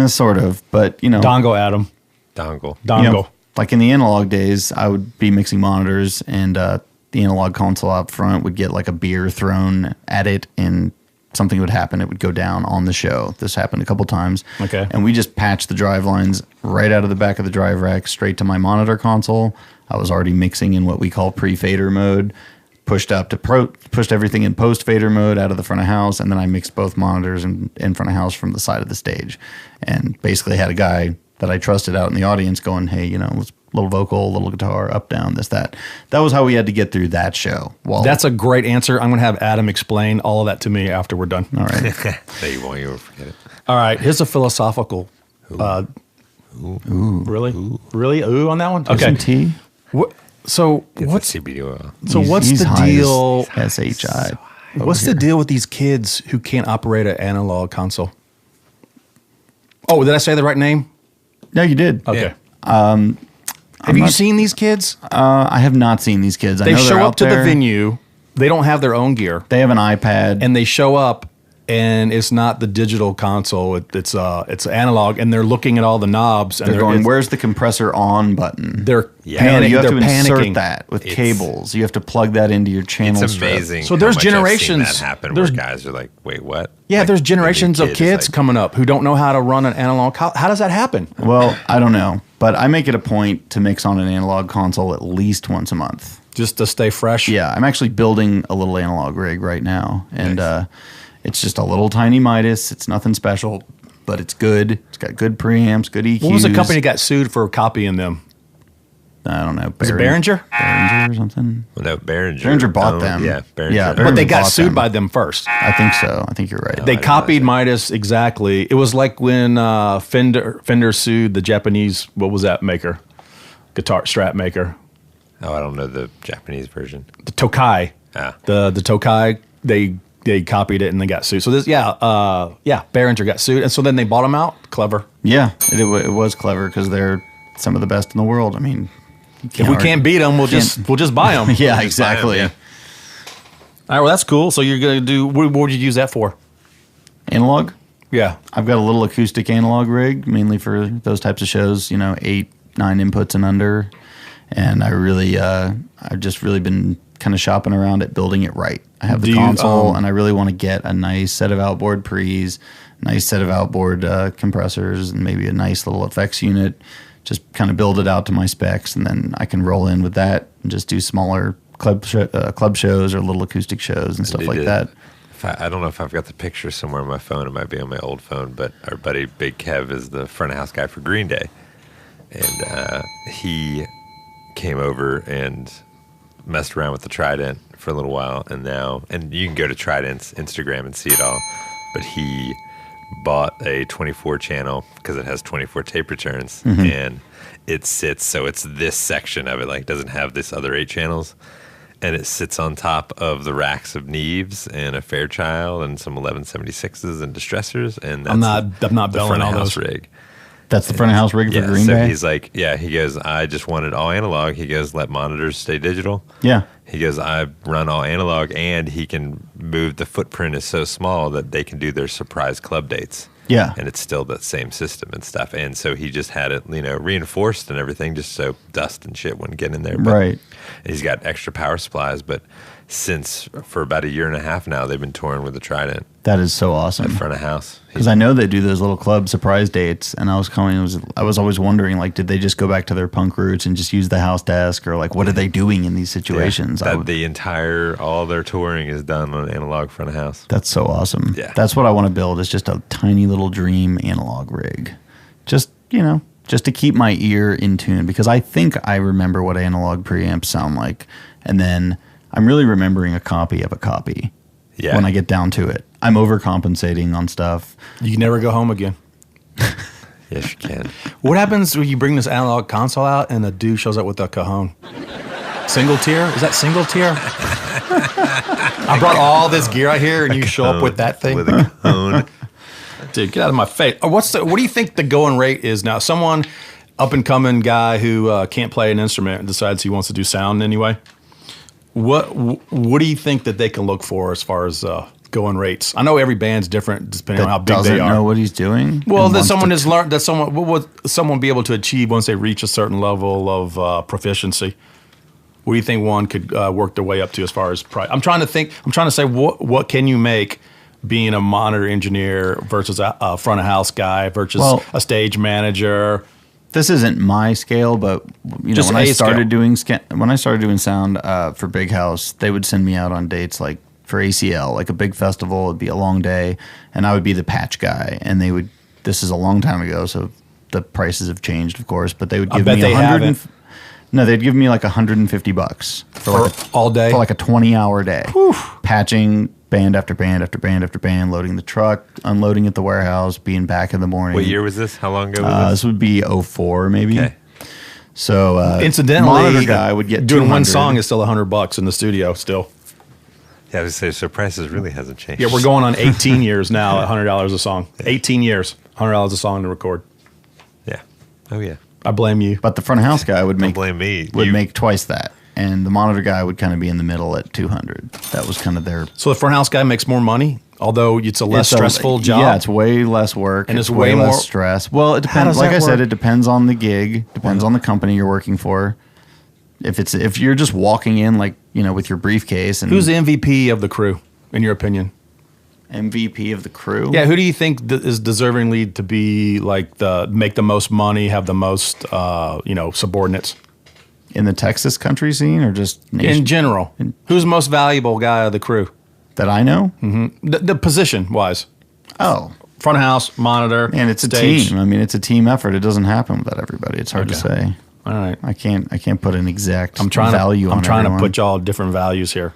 Sort of, but, you know. Dongle, Adam. Dongle. Dongle. You know, like in the analog days, I would be mixing monitors, and the analog console out front would get like a beer thrown at it, and something would happen. It would go down on the show. This happened a couple times. Okay. And we just patched the drive lines right out of the back of the drive rack straight to my monitor console. I was already mixing in what we call pre-fader mode, pushed everything in post-fader mode out of the front of house, and then I mixed both monitors in front of house from the side of the stage. And basically had a guy that I trusted out in the audience going, hey, you know, let's little vocal, little guitar, up, down, this, that. That was how we had to get through that show. Well, That's a great answer. I'm going to have Adam explain all of that to me after we're done. all right. No, you won't. You won't forget it. All right. Here's a philosophical. Really? Really? Ooh on that one? Okay. T. So Get what's the CBD oil. so what's He's the high as deal? SHI. What's the deal with these kids who can't operate an analog console? Oh, did I say the right name? No, you did. Okay. Yeah. Have you seen these kids? I have not seen these kids. I They know they're show out up to there. the venue. They don't have their own gear, They have an iPad. and they show up, and it's not the digital console. It's analog, and they're looking at all the knobs, and they're going, it's- where's the compressor on button? They're Yeah. You know, you have they're to insert panicking. that with It's- cables. You have to plug that into your channel It's strip. amazing. So there's how much I've seen generations- that happen there's- where guys are like, wait, what? Yeah, Like, there's the new generations of kid is kids like, coming up who don't know how to run an analog. How does that happen? Well, I don't know, but I make it a point to mix on an analog console at least once a month. Just to stay fresh. Yeah, I'm actually building a little analog rig right now, and Nice. it's just a little tiny Midas. It's nothing special, but it's good. It's got good preamps, good EQs. What was the company that got sued for copying them? I don't know. Was it Behringer? Behringer or something? Well, no, Behringer. Behringer bought owned- them. Yeah, Behringer. Yeah, But they Behringer got bought sued them. by them first. I think so. I think you're right. They didn't copied realize Midas exactly. It was like when Fender sued the Japanese, what was that maker? Guitar strap maker. Oh, I don't know the Japanese version. The Tokai. Ah. The Tokai, they copied it and they got sued. So this, Behringer got sued. And so then they bought them out. Clever. Yeah, it was clever because they're some of the best in the world. I mean, If we can't beat them, we'll just buy them. Yeah, exactly. yeah. All right, well, that's cool. So you're going to do, what would you use that for? Analog. Yeah. I've got a little acoustic analog rig, mainly for those types of shows. 8, 9 inputs and under. And I've just really been kind of shopping around at building it right. I have the console, and I really want to get a nice set of outboard pre's, nice set of outboard compressors, and maybe a nice little effects unit. Just kind of build it out to my specs, and then I can roll in with that and just do smaller club shows or little acoustic shows and stuff They like did. that. I don't know if I've got the picture somewhere on my phone. It might be on my old phone, but our buddy Big Kev is the front of house guy for Green Day. And he came over and messed around with the Trident for a little while. And you can go to Trident's Instagram and see it all. But he bought a 24 channel because it has 24 tape returns. And it sits, so it's this section of it, like doesn't have this other 8 channels. And it sits on top of the racks of Neves and a Fairchild and some 1176s and distressors. And that's I'm not the belling front all of house those. rig. That's the front of house rig for Yeah, Green so Day. he's like, he goes, I just wanted all analog. He goes, let monitors stay digital. Yeah. He goes, I run all analog, and he can move, the footprint is so small that they can do their surprise club dates. Yeah. And it's still that same system and stuff. And so he just had it, reinforced and everything, just so dust and shit wouldn't get in there. But Right. he's got extra power supplies, but for about a year and a half now, they've been touring with the Trident That is so awesome. at front of house. Because I know they do those little club surprise dates, and I was always wondering, like, did they just go back to their punk roots and just use the house desk, or like, what are they doing in these situations? That all their touring is done on analog front of house. That's so awesome. Yeah. That's what I want to build, is just a tiny little dream analog rig. Just to keep my ear in tune, because I think I remember what analog preamps sound like, and then I'm really remembering a copy of a copy. Yeah. When I get down to it, I'm overcompensating on stuff. You can never go home again. Yes, you can. What happens when you bring this analog console out and a dude shows up with a cajon? Single tier? Is that single tier? I brought all this gear out here, and you show up with that thing? With a cone. Dude, get out of my face. What do you think the going rate is now? Someone up-and-coming guy who can't play an instrument and decides he wants to do sound anyway. What do you think that they can look for as far as going rates? I know every band's different depending on how big they are. Doesn't know what he's doing. Well, that someone has learned. That someone what would someone be able to achieve once they reach a certain level of proficiency? What do you think one could work their way up to as far as price? I'm trying to think. I'm trying to say what can you make being a monitor engineer versus a front of house guy versus a stage manager. This isn't my scale, but you know, when I started doing sound for Big House, they would send me out on dates like for ACL, like a big festival. It'd be a long day, and I would be the patch guy. And they would. This is a long time ago, so the prices have changed, of course. But they would give me No, they'd give me like $150 for all day, for like a 20-hour day, patching band after band after band after band, loading the truck, unloading at the warehouse, being back in the morning. What year was this? How long ago was this? This would be 04 maybe. Okay. So incidentally, monitor guy would get doing 200. one song is still $100 in the studio still. Yeah, I was say so prices really hasn't changed. Yeah, we're going on 18 years now at $100 a song. 18 years, $100 a song to record. Yeah. Oh yeah. I blame you. But the front of house guy would make blame me. Would make twice that. And the monitor guy would kind of be in the middle at 200. That was kind of their. So the front house guy makes more money, although it's a less stressful job. Yeah, it's way less work, and it's way way less more stress. Well, it depends. Like I said, it depends on the gig, depends on the company you're working for. If you're just walking in like with your briefcase and who's the MVP of the crew in your opinion? MVP of the crew? Yeah, who do you think is deservingly to be like make the most money, have the most subordinates? In the Texas country scene or just in general? Who's the most valuable guy of the crew? That I know? Mm-hmm. The position-wise. Oh. Front of house, monitor, and it's stage. a team. I mean, it's a team effort. It doesn't happen without everybody. It's hard to say. All right. I can't put an exact value on I'm trying everyone. to put y'all different values here.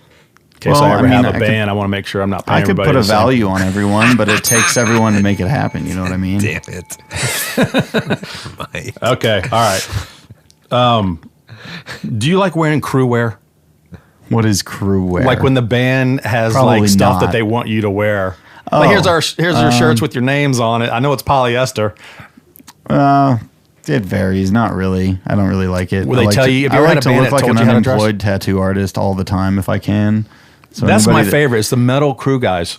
In case I ever have a band, I want to make sure I'm not paying everybody. I could put a value on everyone, but it takes everyone to make it happen. You know what I mean? Damn it. Mike. Okay. All right. Do you like wearing crew wear? What is crew wear? Like when the band has Probably like stuff not. that they want you to wear. Oh, like here's your shirts with your names on it. I know it's polyester. It varies. Not really. I don't really like it. Will they tell you? If you I ever like had a to band look that like told an you how to dress? unemployed tattoo artist all the time if I can. So That's my favorite. It's the metal crew guys.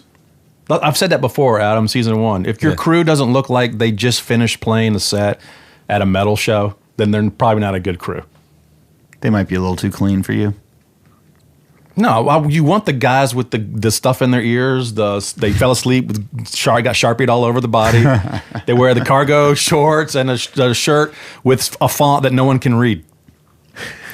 I've said that before, Adam, season 1. If your crew doesn't look like they just finished playing the set at a metal show, then they're probably not a good crew. They might be a little too clean for you. No, you want the guys with the stuff in their ears. They fell asleep with got Sharpied all over the body. They wear the cargo shorts and a shirt with a font that no one can read.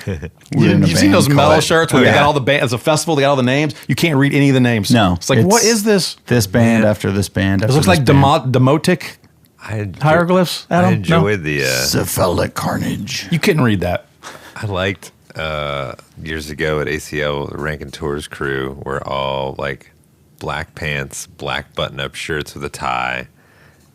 You've seen those metal shirts where they got all the bands. It's a festival. They got all the names. You can't read any of the names. No, it's like what is this? This band after this band. It looks like demotic hieroglyphs. Adam? I enjoyed the cephalic carnage. You couldn't read that. I liked years ago at ACL, the Rankin Tours crew were all like black pants, black button-up shirts with a tie,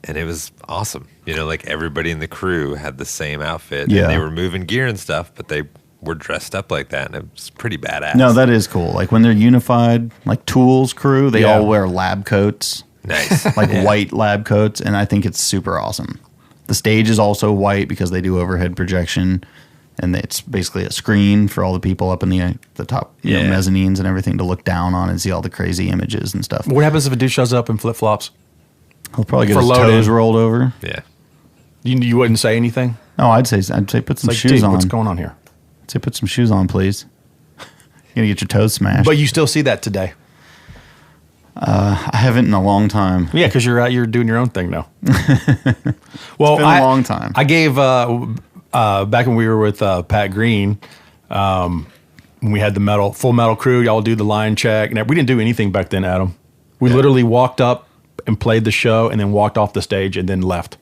and it was awesome. Like everybody in the crew had the same outfit, and they were moving gear and stuff, but they were dressed up like that, and it was pretty badass. No, that is cool. Like when they're unified, like Tools crew, they all wear lab coats. Nice. Like white lab coats, and I think it's super awesome. The stage is also white because they do overhead projection. And it's basically a screen for all the people up in the top mezzanines and everything to look down on and see all the crazy images and stuff. What happens if a dude shows up in flip flops? He'll probably get his toes rolled over. Yeah. You wouldn't say anything? No, I'd say put some shoes on. What's going on here? I'd say put some shoes on, please. You're gonna get your toes smashed. But you still see that today. I haven't in a long time. Yeah, because you're out. You're doing your own thing now. Well, it's been a long time. I gave. Back when we were with Pat Green, when we had the full metal crew, y'all do the line check. And we didn't do anything back then, Adam. We literally walked up and played the show and then walked off the stage and then left.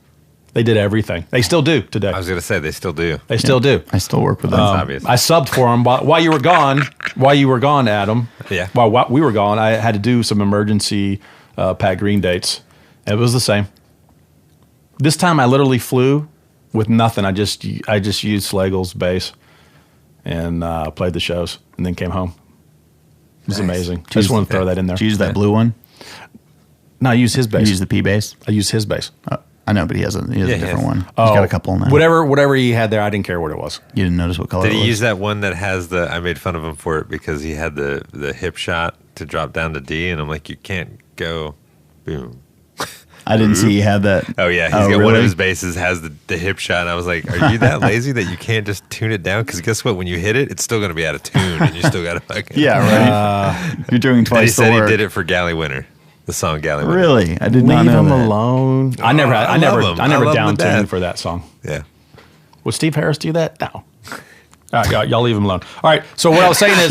They did everything. They still do today. I was going to say they still do. They still do. I still work with them. That's obvious. I subbed for him while you were gone. While you were gone, Adam. Yeah. While we were gone, I had to do some emergency Pat Green dates. It was the same. This time I literally flew with nothing. I just used Slagle's bass and played the shows and then came home. It was amazing. I just want to throw that in there. Did you use that blue one? No, I used his bass. You use the P bass? I used his bass. I know, but he has a different one. He's Oh, got a couple now. Whatever he had there, I didn't care what it was. You didn't notice what color Did it he was? use that one that has the? I made fun of him for it because he had the hip shot to drop down to D, and I'm like, you can't go, boom. I didn't see he had that. Oh yeah, he's got one of his basses has the hip shot. And I was like, are you that lazy that you can't just tune it down? Because guess what? When you hit it, it's still going to be out of tune, and you still got to fucking Yeah, right. You're doing And he twice the said work. he did it for Galley Winter, the song Galley Winter. Really? I did not Leave know him that. alone. I never I love him. I love him to down-tuned death. for that song. Yeah. Would Steve Harris do that? No. All right, y'all leave him alone. All right, so what I was saying is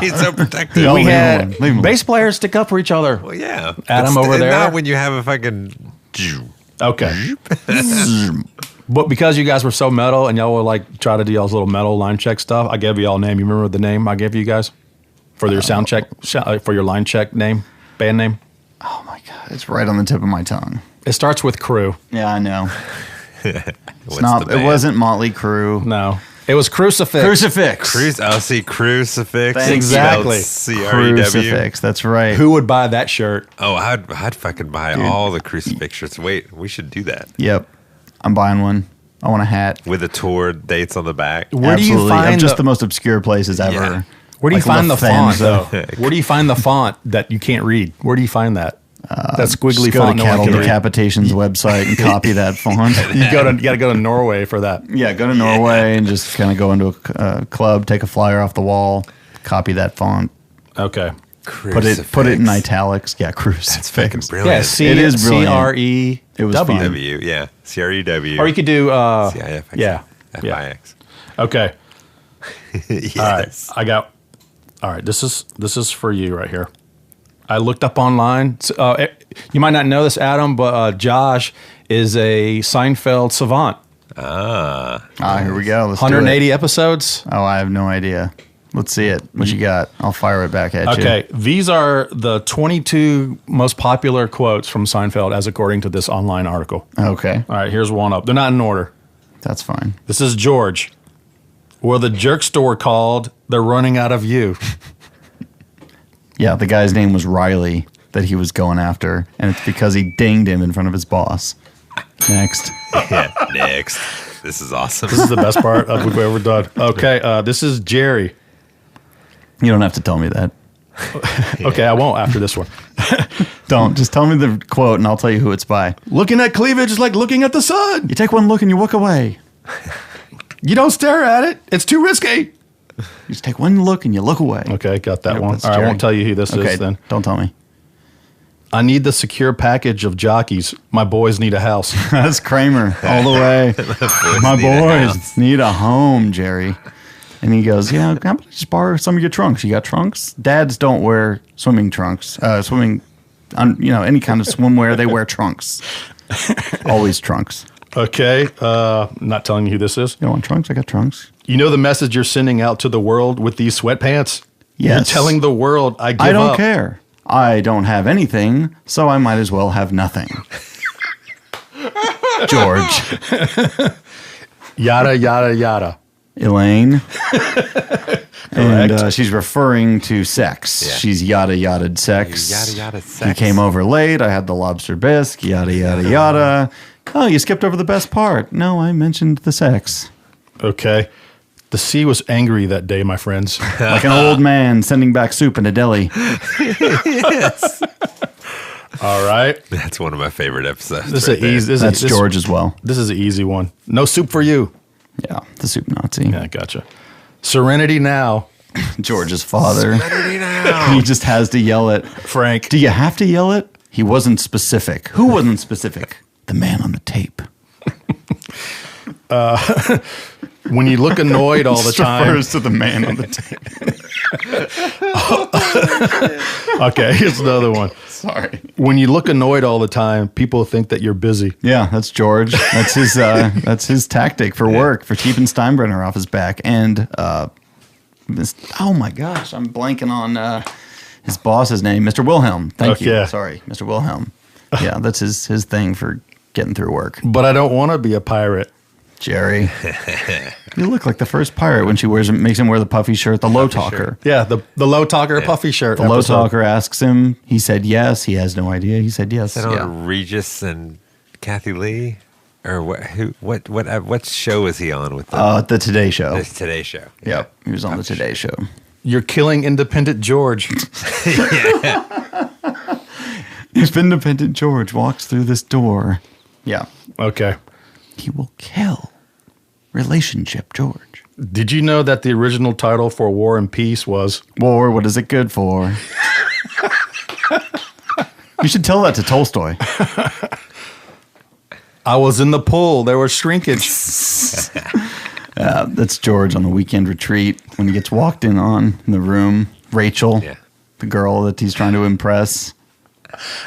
He's so protective. Yeah. we Leave him had alone. Leave him bass players stick up for each other. Well, yeah. Adam over there. Not when you have a fucking. Okay. But because you guys were so metal and y'all would like try to do y'all's little metal line check stuff, I gave you all a name. You remember the name I gave you guys for your sound check, for your line check name, band name? Oh my God, it's right on the tip of my tongue. It starts with Crew. Yeah, I know. What's Not. the It band? wasn't Motley Crue. No, it was Crucifix. Crucifix. I'll see Crucifix. Thanks. Exactly. CREW. Crucifix. That's right. Who would buy that shirt? Oh, I'd fucking buy all the Crucifix shirts. Wait, we should do that. Yep. I'm buying one. I want a hat. With the tour dates on the back. Where do you Absolutely. find Of just the- the most obscure places ever. Yeah. Where do you Like find La the font, Femme. though? Where do you find the font that you can't read? Where do you find that? That squiggly Just go font to no one Cattle can read. Decapitation's website and copy that font. You got to go to Norway for that. Yeah, go to Norway and just kind of go into a club, take a flyer off the wall, copy that font, Okay. put it in italics. Yeah, crucifix. That's fucking Yeah, brilliant. It is brilliant. CREW. It was fun. W, yeah. CREW. Or you could do CIFX. yeah. FIX. Okay. Yes. I got. All right. This is for you right here. I looked up online. You might not know this, Adam, but Josh is a Seinfeld savant. Here we go. Let's do 180 it. episodes. Oh, I have no idea. Let's see it. What you got? I'll fire it back at you. Okay, these are the 22 most popular quotes from Seinfeld as according to this online article. Okay. All right, here's one up. They're not in order. That's fine. This is George. Well, the jerk store called. They're running out of you. Yeah, the guy's name was Riley that he was going after, and it's because he dinged him in front of his boss. Next. Yeah, next. This is awesome. This is the best part of we've ever done. Okay, this is Jerry. You don't have to tell me that. Okay, I won't after this one. Don't. Just tell me the quote, and I'll tell you who it's by. Looking at cleavage is like looking at the sun. You take one look and you walk away. You don't stare at it. It's too risky. You just take one look and you look away. Okay, got that Yep, one. that's All right, I Jerry. won't tell you who this Okay, is then. don't tell me. I need the secure package of jockeys. My boys need a house. That's Kramer all the way. My need a boys house. need a home, Jerry. And he goes, yeah, how about I just borrow some of your trunks? You got trunks? Dads don't wear swimming trunks. Any kind of swimwear, they wear trunks. Always trunks. Okay, not telling you who this is. You want trunks? I got trunks. You know the message you're sending out to the world with these sweatpants? Yes. You're telling the world I give up. I don't care. I don't have anything, so I might as well have nothing. George. Yada, yada, yada. Elaine. And she's referring to sex. Yeah. She's yada yada sex. Yada, yada, You sex. came over late. I had the lobster bisque. Yada yada yada. Oh, you skipped over the best part. No, I mentioned the sex. Okay. The sea was angry that day, my friends. Like an old man sending back soup in a deli. All right. That's one of my favorite episodes. This right is easy. there. That's George as well. This is an easy one. No soup for you. Yeah, the soup Nazi. Yeah, gotcha. Serenity now, George's father. Ready now. He just has to yell it. Frank. Do you have to yell it? He wasn't specific. Who wasn't specific? The man on the tape. When you look annoyed all the Just time. refers to the man on the tape. Okay, here's another one. Sorry. When you look annoyed all the time, people think that you're busy. Yeah, that's George. That's his tactic for work, for keeping Steinbrenner off his back. And oh my gosh, I'm blanking on his boss's name, Mr. Wilhelm. Thank you. Sorry, Mr. Wilhelm. Yeah, that's his thing for getting through work. But I don't want to be a pirate. Jerry, you look like the first pirate when she makes him wear the puffy shirt, the low talker. Yeah, the low talker puffy shirt. The low talker asks him. He said yes. He has no idea. He said yes. Is that on Regis and Kathy Lee? Or what show was he on with them? The Today Show. The Today Show. Yep, he was on the Today Show. You're killing Independent George. If Independent George walks through this door, yeah, Okay. he will kill Relationship George. Did you know that the original title for War and Peace was War, what is it good for? You should tell that to Tolstoy. I was in the pool, there was shrinkage? That's George on the weekend retreat when he gets walked in on in the room. Rachel, the girl that he's trying to impress.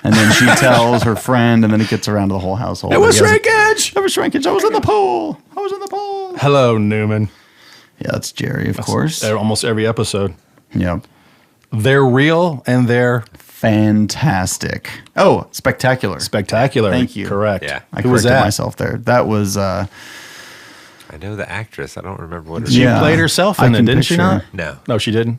And then she tells her friend, and then it gets around to the whole household. It was shrinkage! It was shrinkage. I was in the pool. I was in the pool. Hello, Newman. Yeah, that's Jerry, of course. Almost every episode. Yep. They're real and they're fantastic. Oh, spectacular. Spectacular. Thank you. Correct. Yeah. I Who was corrected that? myself there. That was... I know the actress. I don't remember what her She name played herself in it, didn't she not? No. No, she didn't.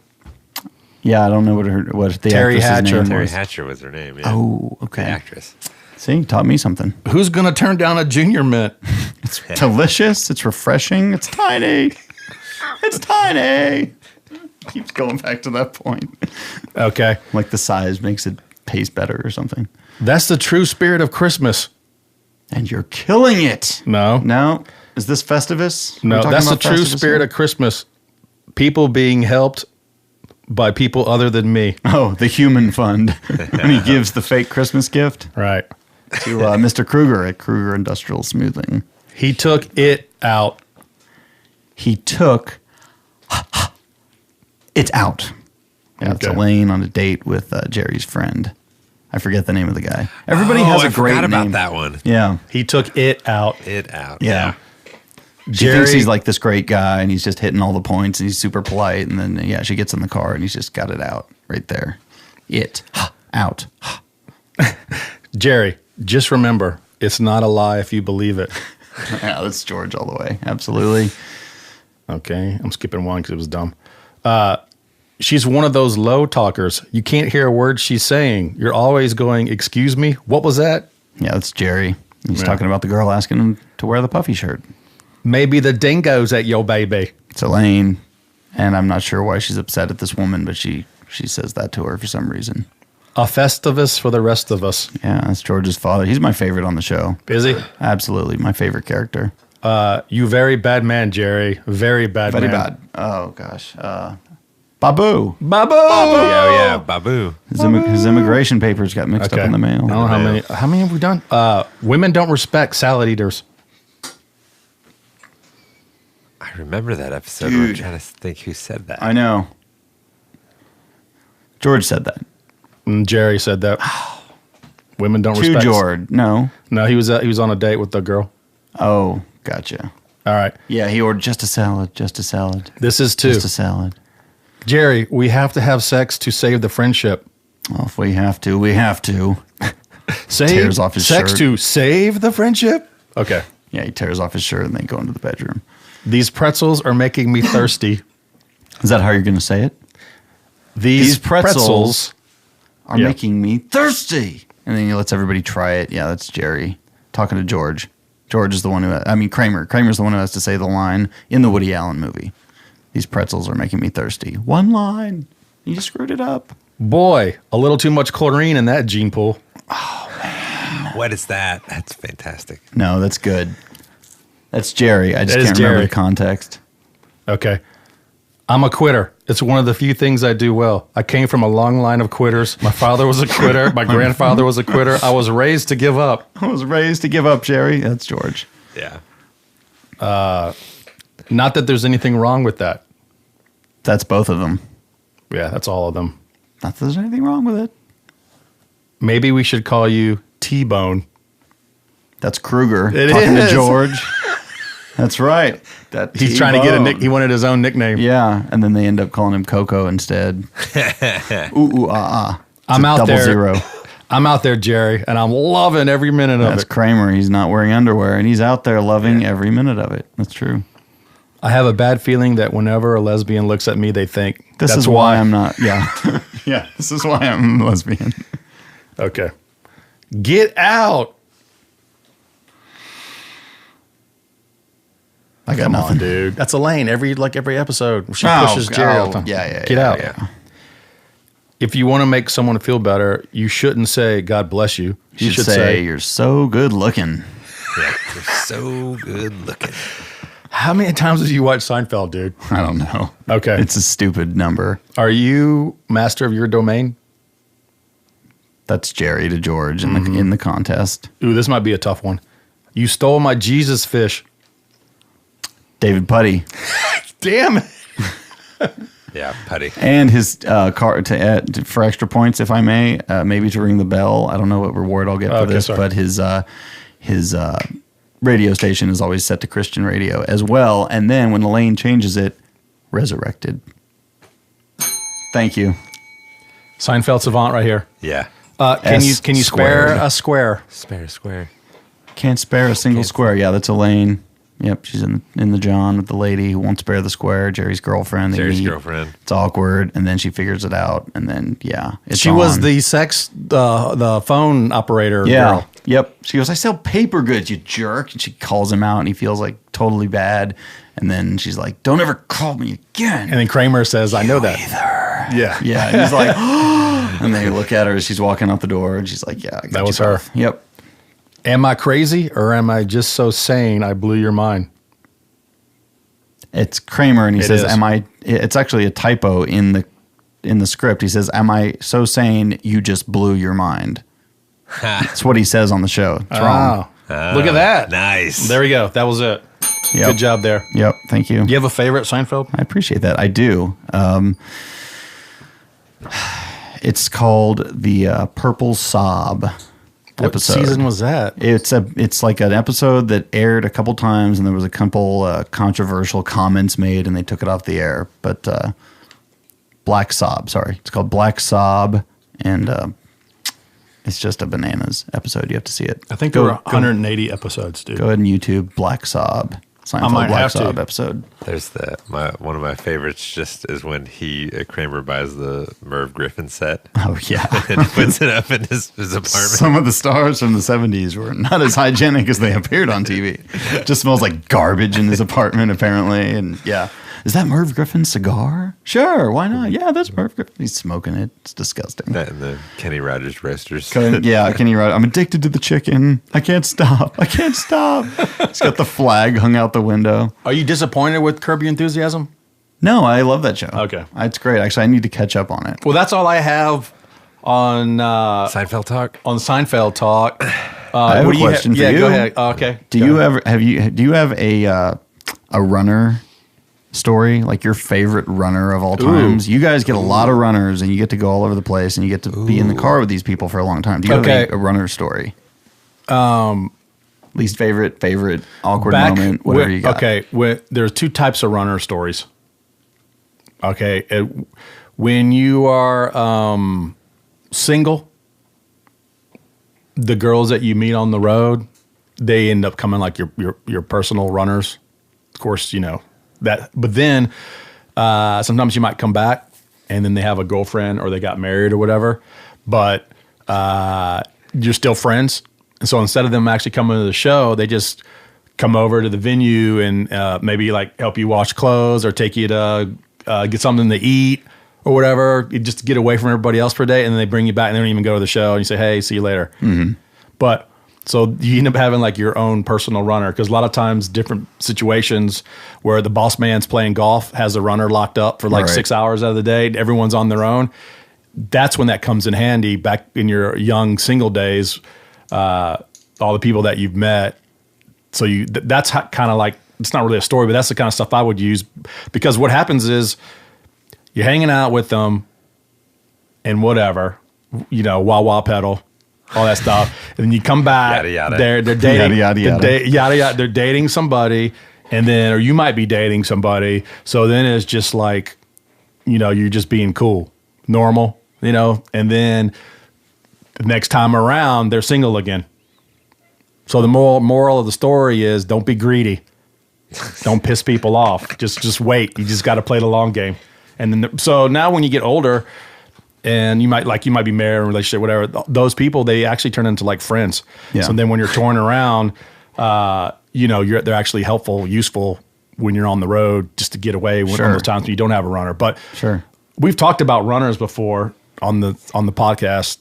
Yeah, I don't know what the Terry actress's Hatcher. name Terry was. Hatcher was her name. Yeah. Oh, okay. The actress. See, you taught me something. Who's going to turn down a junior mint? It's delicious. It's refreshing. It's tiny. It's tiny. Keeps going back to that point. Okay. Like the size makes it taste better or something. That's the true spirit of Christmas. And you're killing it. No. No. Is this Festivus? No, that's the true spirit of Christmas. People being helped by people other than me. Oh, the human fund. When he gives the fake Christmas gift Right. to Mr. Kruger at Kruger Industrial Smoothing. He took it out. He took it out. Yeah, it's Okay. Elaine on a date with Jerry's friend. I forget the name of the guy. Everybody has a great forgot name. about that one. Yeah. He took it out. It out. Yeah. She Jerry, thinks he's like this great guy and he's just hitting all the points and he's super polite. And then, yeah, she gets in the car and he's just got it out right there. It out. Jerry, just remember, it's not a lie if you believe it. Yeah, that's George all the way. Absolutely. Okay. I'm skipping one because it was dumb. She's one of those low talkers. You can't hear a word she's saying. You're always going, excuse me? What was that? Yeah, that's Jerry. He's Yeah. talking about the girl asking him to wear the puffy shirt. Maybe the dingo's at your baby. It's Elaine. And I'm not sure why she's upset at this woman, but she says that to her for some reason. A Festivus for the rest of us. Yeah, that's George's father. He's my favorite on the show. Is he? Absolutely, my favorite character. You very bad man, Jerry. Very bad Very man. bad. Oh, gosh. Babu. Babu! Yeah, Babu. His immigration papers got mixed up in the mail. I don't know how many have we done? Women don't respect salad eaters. I remember that episode. Dude. I'm trying to think who said that. I know. George said that. Jerry said that. Women don't To respect. George. No. No, he was on a date with the girl. Oh, gotcha. All right. Yeah, he ordered just a salad. Just a salad. This is two. Just a salad. Jerry, we have to have sex to save the friendship. Well, if we have to, we have to. Save Tears off his sex shirt. to save the friendship? Okay. Yeah, he tears off his shirt and they go into the bedroom. These pretzels are making me thirsty. Is that how you're going to say it? These pretzels are making me thirsty. And then he lets everybody try it. Yeah, that's Jerry talking to George. George is the one Kramer. Kramer's the one who has to say the line in the Woody Allen movie. These pretzels are making me thirsty. One line. You just screwed it up. Boy, a little too much chlorine in that gene pool. What is that? That's fantastic. No, that's good. That's Jerry. I just That is can't remember Jerry. the context. Okay. I'm a quitter. It's one of the few things I do well. I came from a long line of quitters. My father was a quitter. My grandfather was a quitter. I was raised to give up. I was raised to give up, Jerry. That's George. Yeah. Not that there's anything wrong with that. That's both of them. Yeah, that's all of them. Not that there's anything wrong with it. Maybe we should call you T-Bone. That's Kruger It talking is. to George. That's right. He's trying to get a nick. He wanted his own nickname. Yeah, and then they end up calling him Coco instead. Ooh, ah. I'm out double there. zero. I'm out there, Jerry, and I'm loving every minute of That's it. Kramer. He's not wearing underwear, and he's out there loving every minute of it. That's true. I have a bad feeling that whenever a lesbian looks at me, they think This that's is why I'm not. Yeah, yeah. This is why I'm lesbian. Okay. Get out. I got Come nothing, on, dude. That's Elaine. Every episode, she Oh, pushes Jerry all the time. Yeah. Get out. Yeah. If you want to make someone feel better, you shouldn't say "God bless you." You should say you're so good looking. Yeah, you're so good looking. How many times have you watched Seinfeld, dude? I don't know. Okay. It's a stupid number. Are you master of your domain? That's Jerry to George in the contest. Ooh, this might be a tough one. You stole my Jesus fish. David Putty Damn it. Yeah, Putty. and his car for extra points, if I may, maybe to ring the bell. I don't know what reward I'll get for Okay, this, sorry. but his radio station is always set to Christian radio as well. And then when Elaine changes it, resurrected. Thank you. Seinfeld savant right here. Yeah. Can you spare squared. a square? Spare square. Can't spare a single square. Yeah, that's Elaine. Yep, she's in the John with the lady who won't spare the square. Jerry's girlfriend. They Jerry's meet. girlfriend. It's awkward, and then she figures it out, and then it's She was on. the phone operator girl. Yep. She goes, I sell paper goods, you jerk. And she calls him out, and he feels like totally bad. And then she's like, don't ever call me again. And then Kramer says, "I know that." Yeah. Yeah. And he's like, and they look at her as she's walking out the door, and she's like, yeah, I got That you was her. both. Yep. Am I crazy or am I just so sane I blew your mind? It's Kramer, and he It says, is. it's actually a typo in the script. He says, am I so sane you just blew your mind? That's what he says on the show. It's wrong. Look at that. Nice. There we go. That was it. Yep. Good job there. Yep. Thank you. Do you have a favorite Seinfeld? I appreciate that. I do. It's called the Purple Sob What episode. season was that? It's like an episode that aired a couple times, and there was a couple controversial comments made, and they took it off the air. But Black Sob, sorry, it's called Black Sob, and it's just a bananas episode. You have to see it. I think there were 180 episodes, dude. Go ahead and YouTube Black Sob. Seinfeld might Black have to. Sob episode. There's one of my favorites just is when Kramer buys the Merv Griffin set Oh yeah. and puts it up in his apartment. Some of the stars from the 70s were not as hygienic as they appeared on TV. Just smells like garbage in his apartment, apparently. And yeah. Is that Merv Griffin's cigar? Sure, why not? Yeah, that's Merv Griffin. He's smoking it. It's disgusting. That and the Kenny Rogers roasters. Yeah, Kenny Rogers. I'm addicted to the chicken. I can't stop. I can't stop. He's got the flag hung out the window. Are you disappointed with Curb Your Enthusiasm? No, I love that show. Okay. It's great. Actually, I need to catch up on it. Well, that's all I have on Seinfeld talk. on Seinfeld talk. I have what a do you question for yeah, you. go ahead. Okay. Do you have a runner story, like your favorite runner of all times? You guys get a lot of runners, and you get to go all over the place, and you get to be in the car with these people for a long time. Do you have a runner story? Least favorite, awkward moment, whatever you got. Okay, there's two types of runner stories. Okay, when you are single, the girls that you meet on the road, they end up coming like your personal runners. Of course, you know that. But then sometimes you might come back, and then they have a girlfriend or they got married or whatever. But you're still friends. And so instead of them actually coming to the show, they just come over to the venue and maybe like help you wash clothes or take you to get something to eat or whatever, just to get away from everybody else for a day. And then they bring you back and they don't even go to the show. And you say, hey, see you later. Mm-hmm. But so you end up having like your own personal runner, because a lot of times different situations where the boss man's playing golf has a runner locked up for like 6 hours out of the day. Everyone's on their own. That's when that comes in handy back in your young single days. All the people that you've met. So that's kind of like, it's not really a story, but that's the kind of stuff I would use, because what happens is You're hanging out with them and whatever, wah pedal, all that stuff. And then you come back. Yada, yada. They're dating. Yada, yada, Yada. They're dating somebody. And then, or you might be dating somebody. So then it's just like, you're just being cool, normal, and then the next time around, they're single again. So the moral of the story is don't be greedy. Don't piss people off. Just wait. You just got to play the long game. And then, so now when you get older and you might be married in a relationship, whatever, those people, they actually turn into like friends. Yeah. So then when you're touring around, they're actually helpful, useful when you're on the road just to get away when those times when you don't have a runner. But we've talked about runners before on the podcast.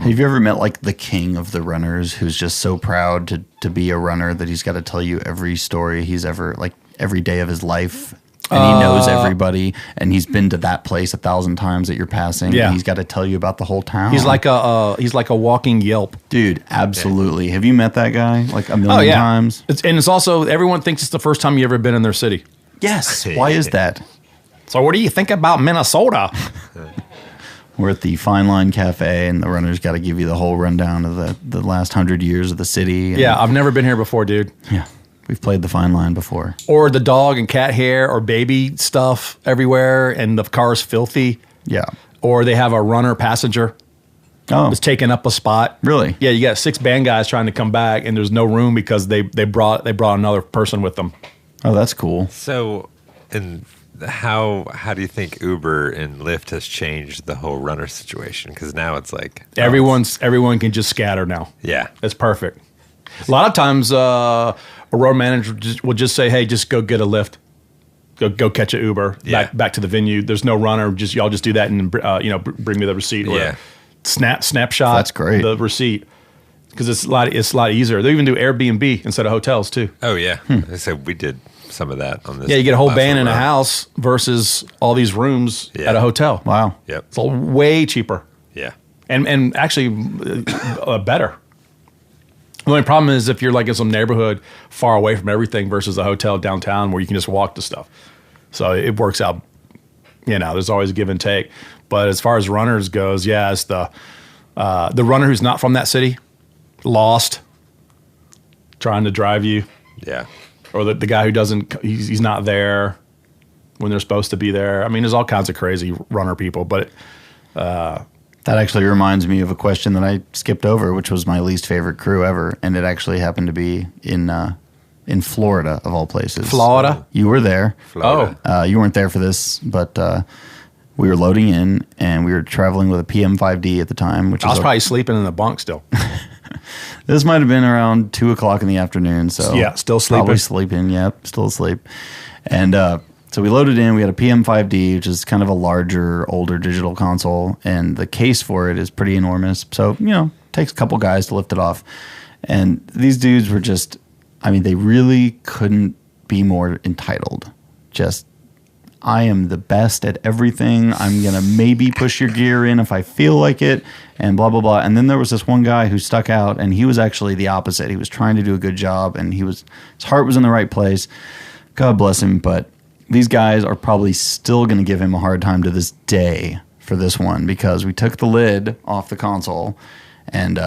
Have you ever met like the king of the runners who's just so proud to be a runner that he's got to tell you every story he's ever, like every day of his life? And he knows everybody, and he's been to that place 1,000 times that you're passing. Yeah. And he's got to tell you about the whole town. He's like a walking Yelp. Dude, absolutely. Have you met that guy like a million times? It's also, everyone thinks it's the first time you ever been in their city. Yes. Why is that? So what do you think about Minnesota? We're at the Fine Line Cafe, and the runner's got to give you the whole rundown of the last 100 years of the city. And Yeah, I've never been here before, dude. Yeah. We've played the Fine Line before. Or the dog and cat hair or baby stuff everywhere, and the car's filthy. Yeah. Or they have a runner passenger Oh, that's taking up a spot. really? Yeah, you got 6 band guys trying to come back, and there's no room because they brought another person with them. Oh, that's cool. So, and how do you think Uber and Lyft has changed the whole runner situation? Because now it's like Everyone can just scatter now. yeah, That's perfect. A lot of times, a road manager will just say, "Hey, just go get a Lyft, go catch an Uber back to the venue. There's no runner. Y'all just do that and bring me the receipt or snapshot. That's great. The receipt because it's a lot easier. They even do Airbnb instead of hotels too. oh yeah. I said we did some of that on this. Yeah, you get a whole last band in a run. house versus all these rooms Yeah. at a hotel. Wow. Yep. It's way cheaper Yeah. and actually better. The only problem is if you're like in some neighborhood far away from everything versus a hotel downtown where you can just walk to stuff. So it works out, there's always a give and take. But as far as runners goes, yeah, it's the runner who's not from that city, lost, trying to drive you, Yeah. or the guy who he's not there when they're supposed to be there. I mean, there's all kinds of crazy runner people, but That actually reminds me of a question that I skipped over, which was my least favorite crew ever, and it actually happened to be in Florida, of all places. Florida? You were there. Florida. You weren't there for this, but we were loading in, and we were traveling with a PM5D at the time, which I was is probably sleeping in the bunk still. this might have been around 2 o'clock in the afternoon. So Yeah, still sleeping? Probably sleeping. Yep, still asleep. And so we loaded in. We had a PM5D, which is kind of a larger, older digital console, and the case for it is pretty enormous. So takes a couple guys to lift it off. And these dudes were just, they really couldn't be more entitled. Just, I am the best at everything. I'm going to maybe push your gear in if I feel like it, and blah, blah, blah. And then there was this one guy who stuck out, and he was actually the opposite. He was trying to do a good job, and his heart was in the right place. God bless him, but these guys are probably still going to give him a hard time to this day for this one because we took the lid off the console, and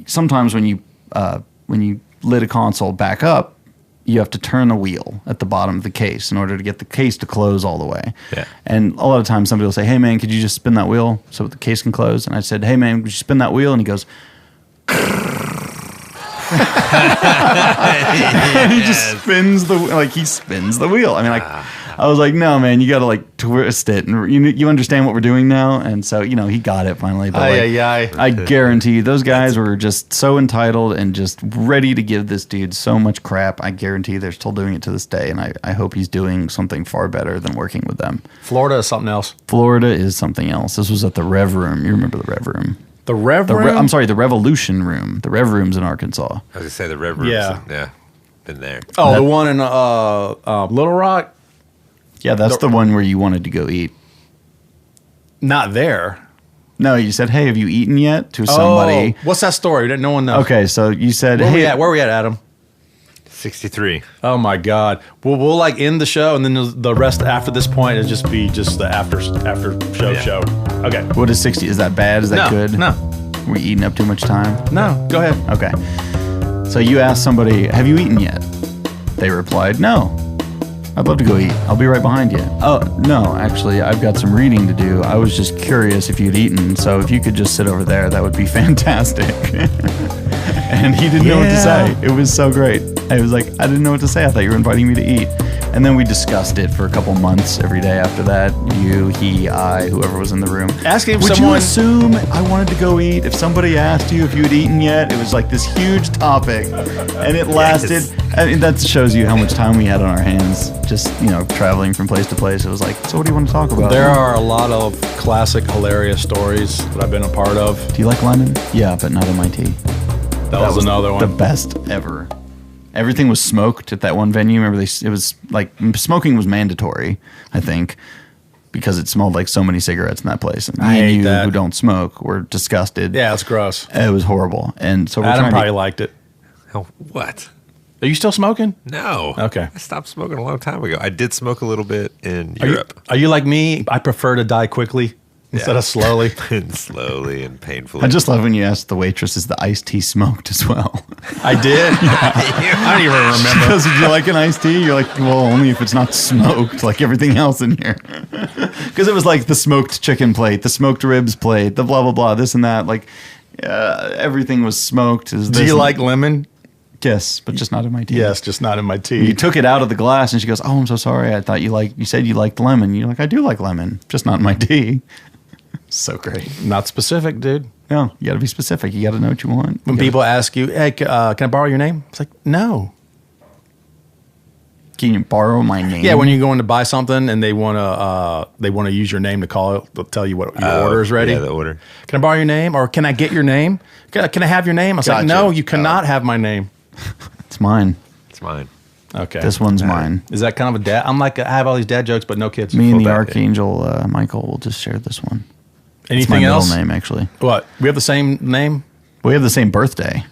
sometimes when you lid a console back up, you have to turn the wheel at the bottom of the case in order to get the case to close all the way. Yeah. And a lot of times somebody will say, "Hey man, could you just spin that wheel so the case can close?" And I said, "Hey man, could you spin that wheel?" And he goes, and he just spins the wheel. I was like, "No, man, you got to twist it, and you understand what we're doing now." And so, he got it finally. But I guarantee you, those guys were just so entitled and just ready to give this dude so much crap. I guarantee they're still doing it to this day, and I hope he's doing something far better than working with them. Florida is something else. Florida is something else. This was at the Rev Room. You remember the Rev Room? The Rev Room? I'm sorry, the Revolution Room. The Rev Room's in Arkansas. I was gonna say the Rev Rooms. Yeah. Been there. Oh, the one in Little Rock? Yeah, that's the one where you wanted to go eat. Not there. No, you said, "Hey, have you eaten yet?" to somebody. Oh, what's that story? No one knows. Okay, so you said, Where "Hey, we at, Adam? 63. Oh my God. We'll like end the show, and then the rest after this point is just be just the after show. Okay. What is 60? Is that bad? Is that good? No. We eating up too much time? No. Go ahead. Okay. So you asked somebody, have you eaten yet? They replied, no. I'd love to go eat. I'll be right behind you. Oh, no, actually, I've got some reading to do. I was just curious if you'd eaten, so if you could just sit over there, that would be fantastic. And he didn't know what to say. It was so great. I was like, I didn't know what to say. I thought you were inviting me to eat. And then we discussed it for a couple months every day after that. You, he, I, whoever was in the room. Asking Would someone. you assume I wanted to go eat? If somebody asked you if you'd eaten yet, it was like this huge topic. And it lasted. Yes. I mean, that shows you how much time we had on our hands. Just, traveling from place to place. It was like, so what do you want to talk about? There are a lot of classic, hilarious stories that I've been a part of. Do you like lemon? Yeah, but not in my tea. That was another one. The best ever. Everything was smoked at that one venue. Remember, it was like smoking was mandatory, I think, because it smelled like so many cigarettes in that place. And I me and hate you that. who don't smoke were disgusted. Yeah, it's gross. It was horrible. And so we're Adam trying probably to, liked it. Oh, what? Are you still smoking? No. Okay. I stopped smoking a long time ago. I did smoke a little bit in Are Europe. you, are you like me? I prefer to die quickly instead of slowly. And slowly and painfully. I just love when you ask the waitress, is the iced tea smoked as well? I did. I don't even remember. Because if you like an iced tea, you're like, well, only if it's not smoked, like everything else in here. Because it was like the smoked chicken plate, the smoked ribs plate, the blah, blah, blah, this and that. Like, everything was smoked. Do you like lemon? Yes, but just not in my tea. Yes, just not in my tea. You took it out of the glass, and she goes, "Oh, I'm so sorry. I thought you said you liked lemon." You're like, "I do like lemon, just not in my tea." So great. Not specific, dude. No, you got to be specific. You got to know what you want. When people ask you, "Hey, can I borrow your name?" It's like, no. Can you borrow my name? Yeah, when you're going to buy something and they want to use your name to they'll tell you what your order is ready. Yeah, the order. Can I borrow your name, or can I get your name? Can I have your name? I was like, Gotcha. no, you cannot have my name. It's mine. It's mine. Okay, This one's mine. is that kind of a dad? I'm like, I have all these dad jokes, but no kids. Me and the bad. Archangel Michael will just share this one. It's my Anything middle else? name, actually. What? We have the same name? We have the same birthday.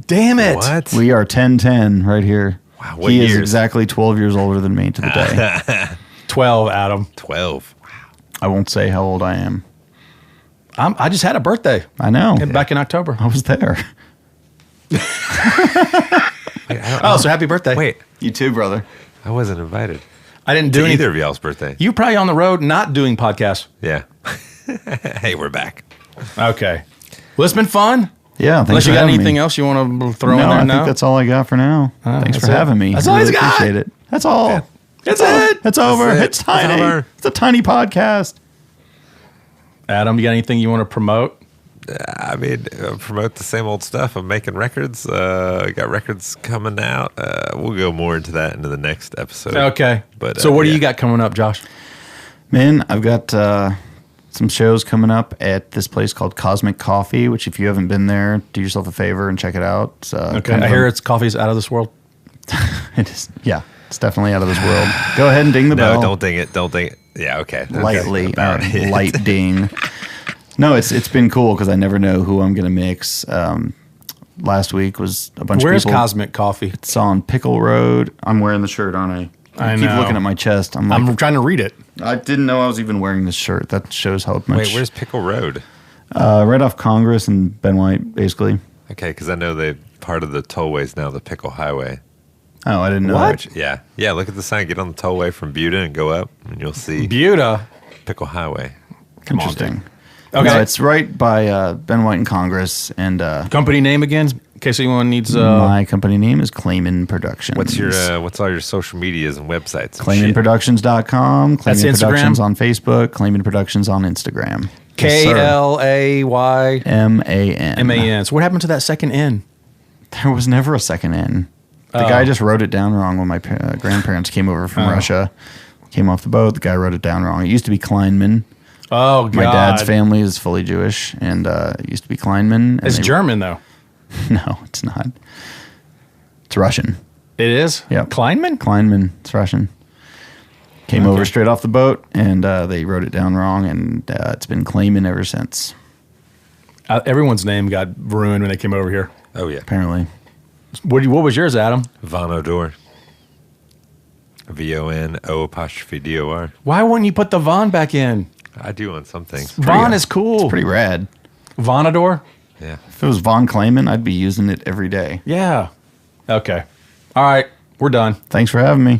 Damn it! What? We are 10-10 right here. Wow, what he is years? exactly 12 years older than me to the day. 12, Adam. 12. I won't say how old I am. I just had a birthday. I know. Back in October. I was there. Oh, so happy birthday. Wait, You too, brother. I wasn't invited I didn't to do either anything. of y'all's birthday. You were probably on the road not doing podcasts. Yeah. Hey, we're back. Okay. Well, it's been fun. Yeah, thanks Unless for you got having anything me. else you want to throw No, in there I now? think that's all I got for now. Thanks that's for it. having me. That's I all really he's got. appreciate it. That's all. Yeah. That's it. It's over. That's it. It's tiny. It's over. It's a tiny podcast. Adam, you got anything you want to promote? I mean, promote the same old stuff. I'm making records. Got records coming out. We'll go more into that into the next episode. Okay. But so what do yeah. you got coming up, Josh? Man, I've got some shows coming up at this place called Cosmic Coffee, which if you haven't been there, do yourself a favor and check it out. It's, Okay. kind I of hear it's coffee's out of this world. it is, yeah, it's definitely out of this world. Go ahead and ding the No, bell. don't ding it. Don't ding it. Yeah, okay. Lightly, About it. light ding. No, it's been cool because I never know who I'm going to mix. Last week was a bunch Where's of people. Cosmic Coffee? Uh, It's on Pickle Road. I'm wearing the shirt, aren't I? I keep know. looking at my chest. I'm like, I'm trying to read it. I didn't know I was even wearing this shirt. That shows how much. Wait, where's Pickle Road? Right off Congress and Ben White, basically. Okay, because I know they part of the tollway's now the Pickle Highway. Oh, I didn't know. What? that. Yeah, yeah. Look at the sign. Get on the tollway from Buda and go up, and you'll see Buda. Pickle Highway. Interesting. Okay. No, it's right by Ben White and Congress, and Company name again, in case anyone needs. my company name is Klayman Productions. What's all your social medias and websites? and shit? KlaymanProductions.com. That's Klayman Instagram? Productions on Facebook. Klayman Productions on Instagram. Yes, sir. KLAYMAN. M-A-N. So what happened to that second N? There was never a second N. The guy just wrote it down wrong when my grandparents came over from Russia. Came off the boat. The guy wrote it down wrong. It used to be Kleinman. Oh, God. My dad's family is fully Jewish, and it used to be Kleinman. and It's they- German, though. No, it's not. It's Russian. It is? Yep. Kleinman? Kleinman. It's Russian. Came over straight off the boat, and they wrote it down wrong, and it's been Klayman ever since, Everyone's name got ruined when they came over here. Oh yeah. apparently. What was yours, Adam? Vonodor. VONO''DOR. Why wouldn't you put the Von back in? I do on some things. Von is cool. It's pretty rad. Vonador? Yeah. If it was Von Klayman, I'd be using it every day. Yeah. Okay. All right. We're done. Thanks for having me.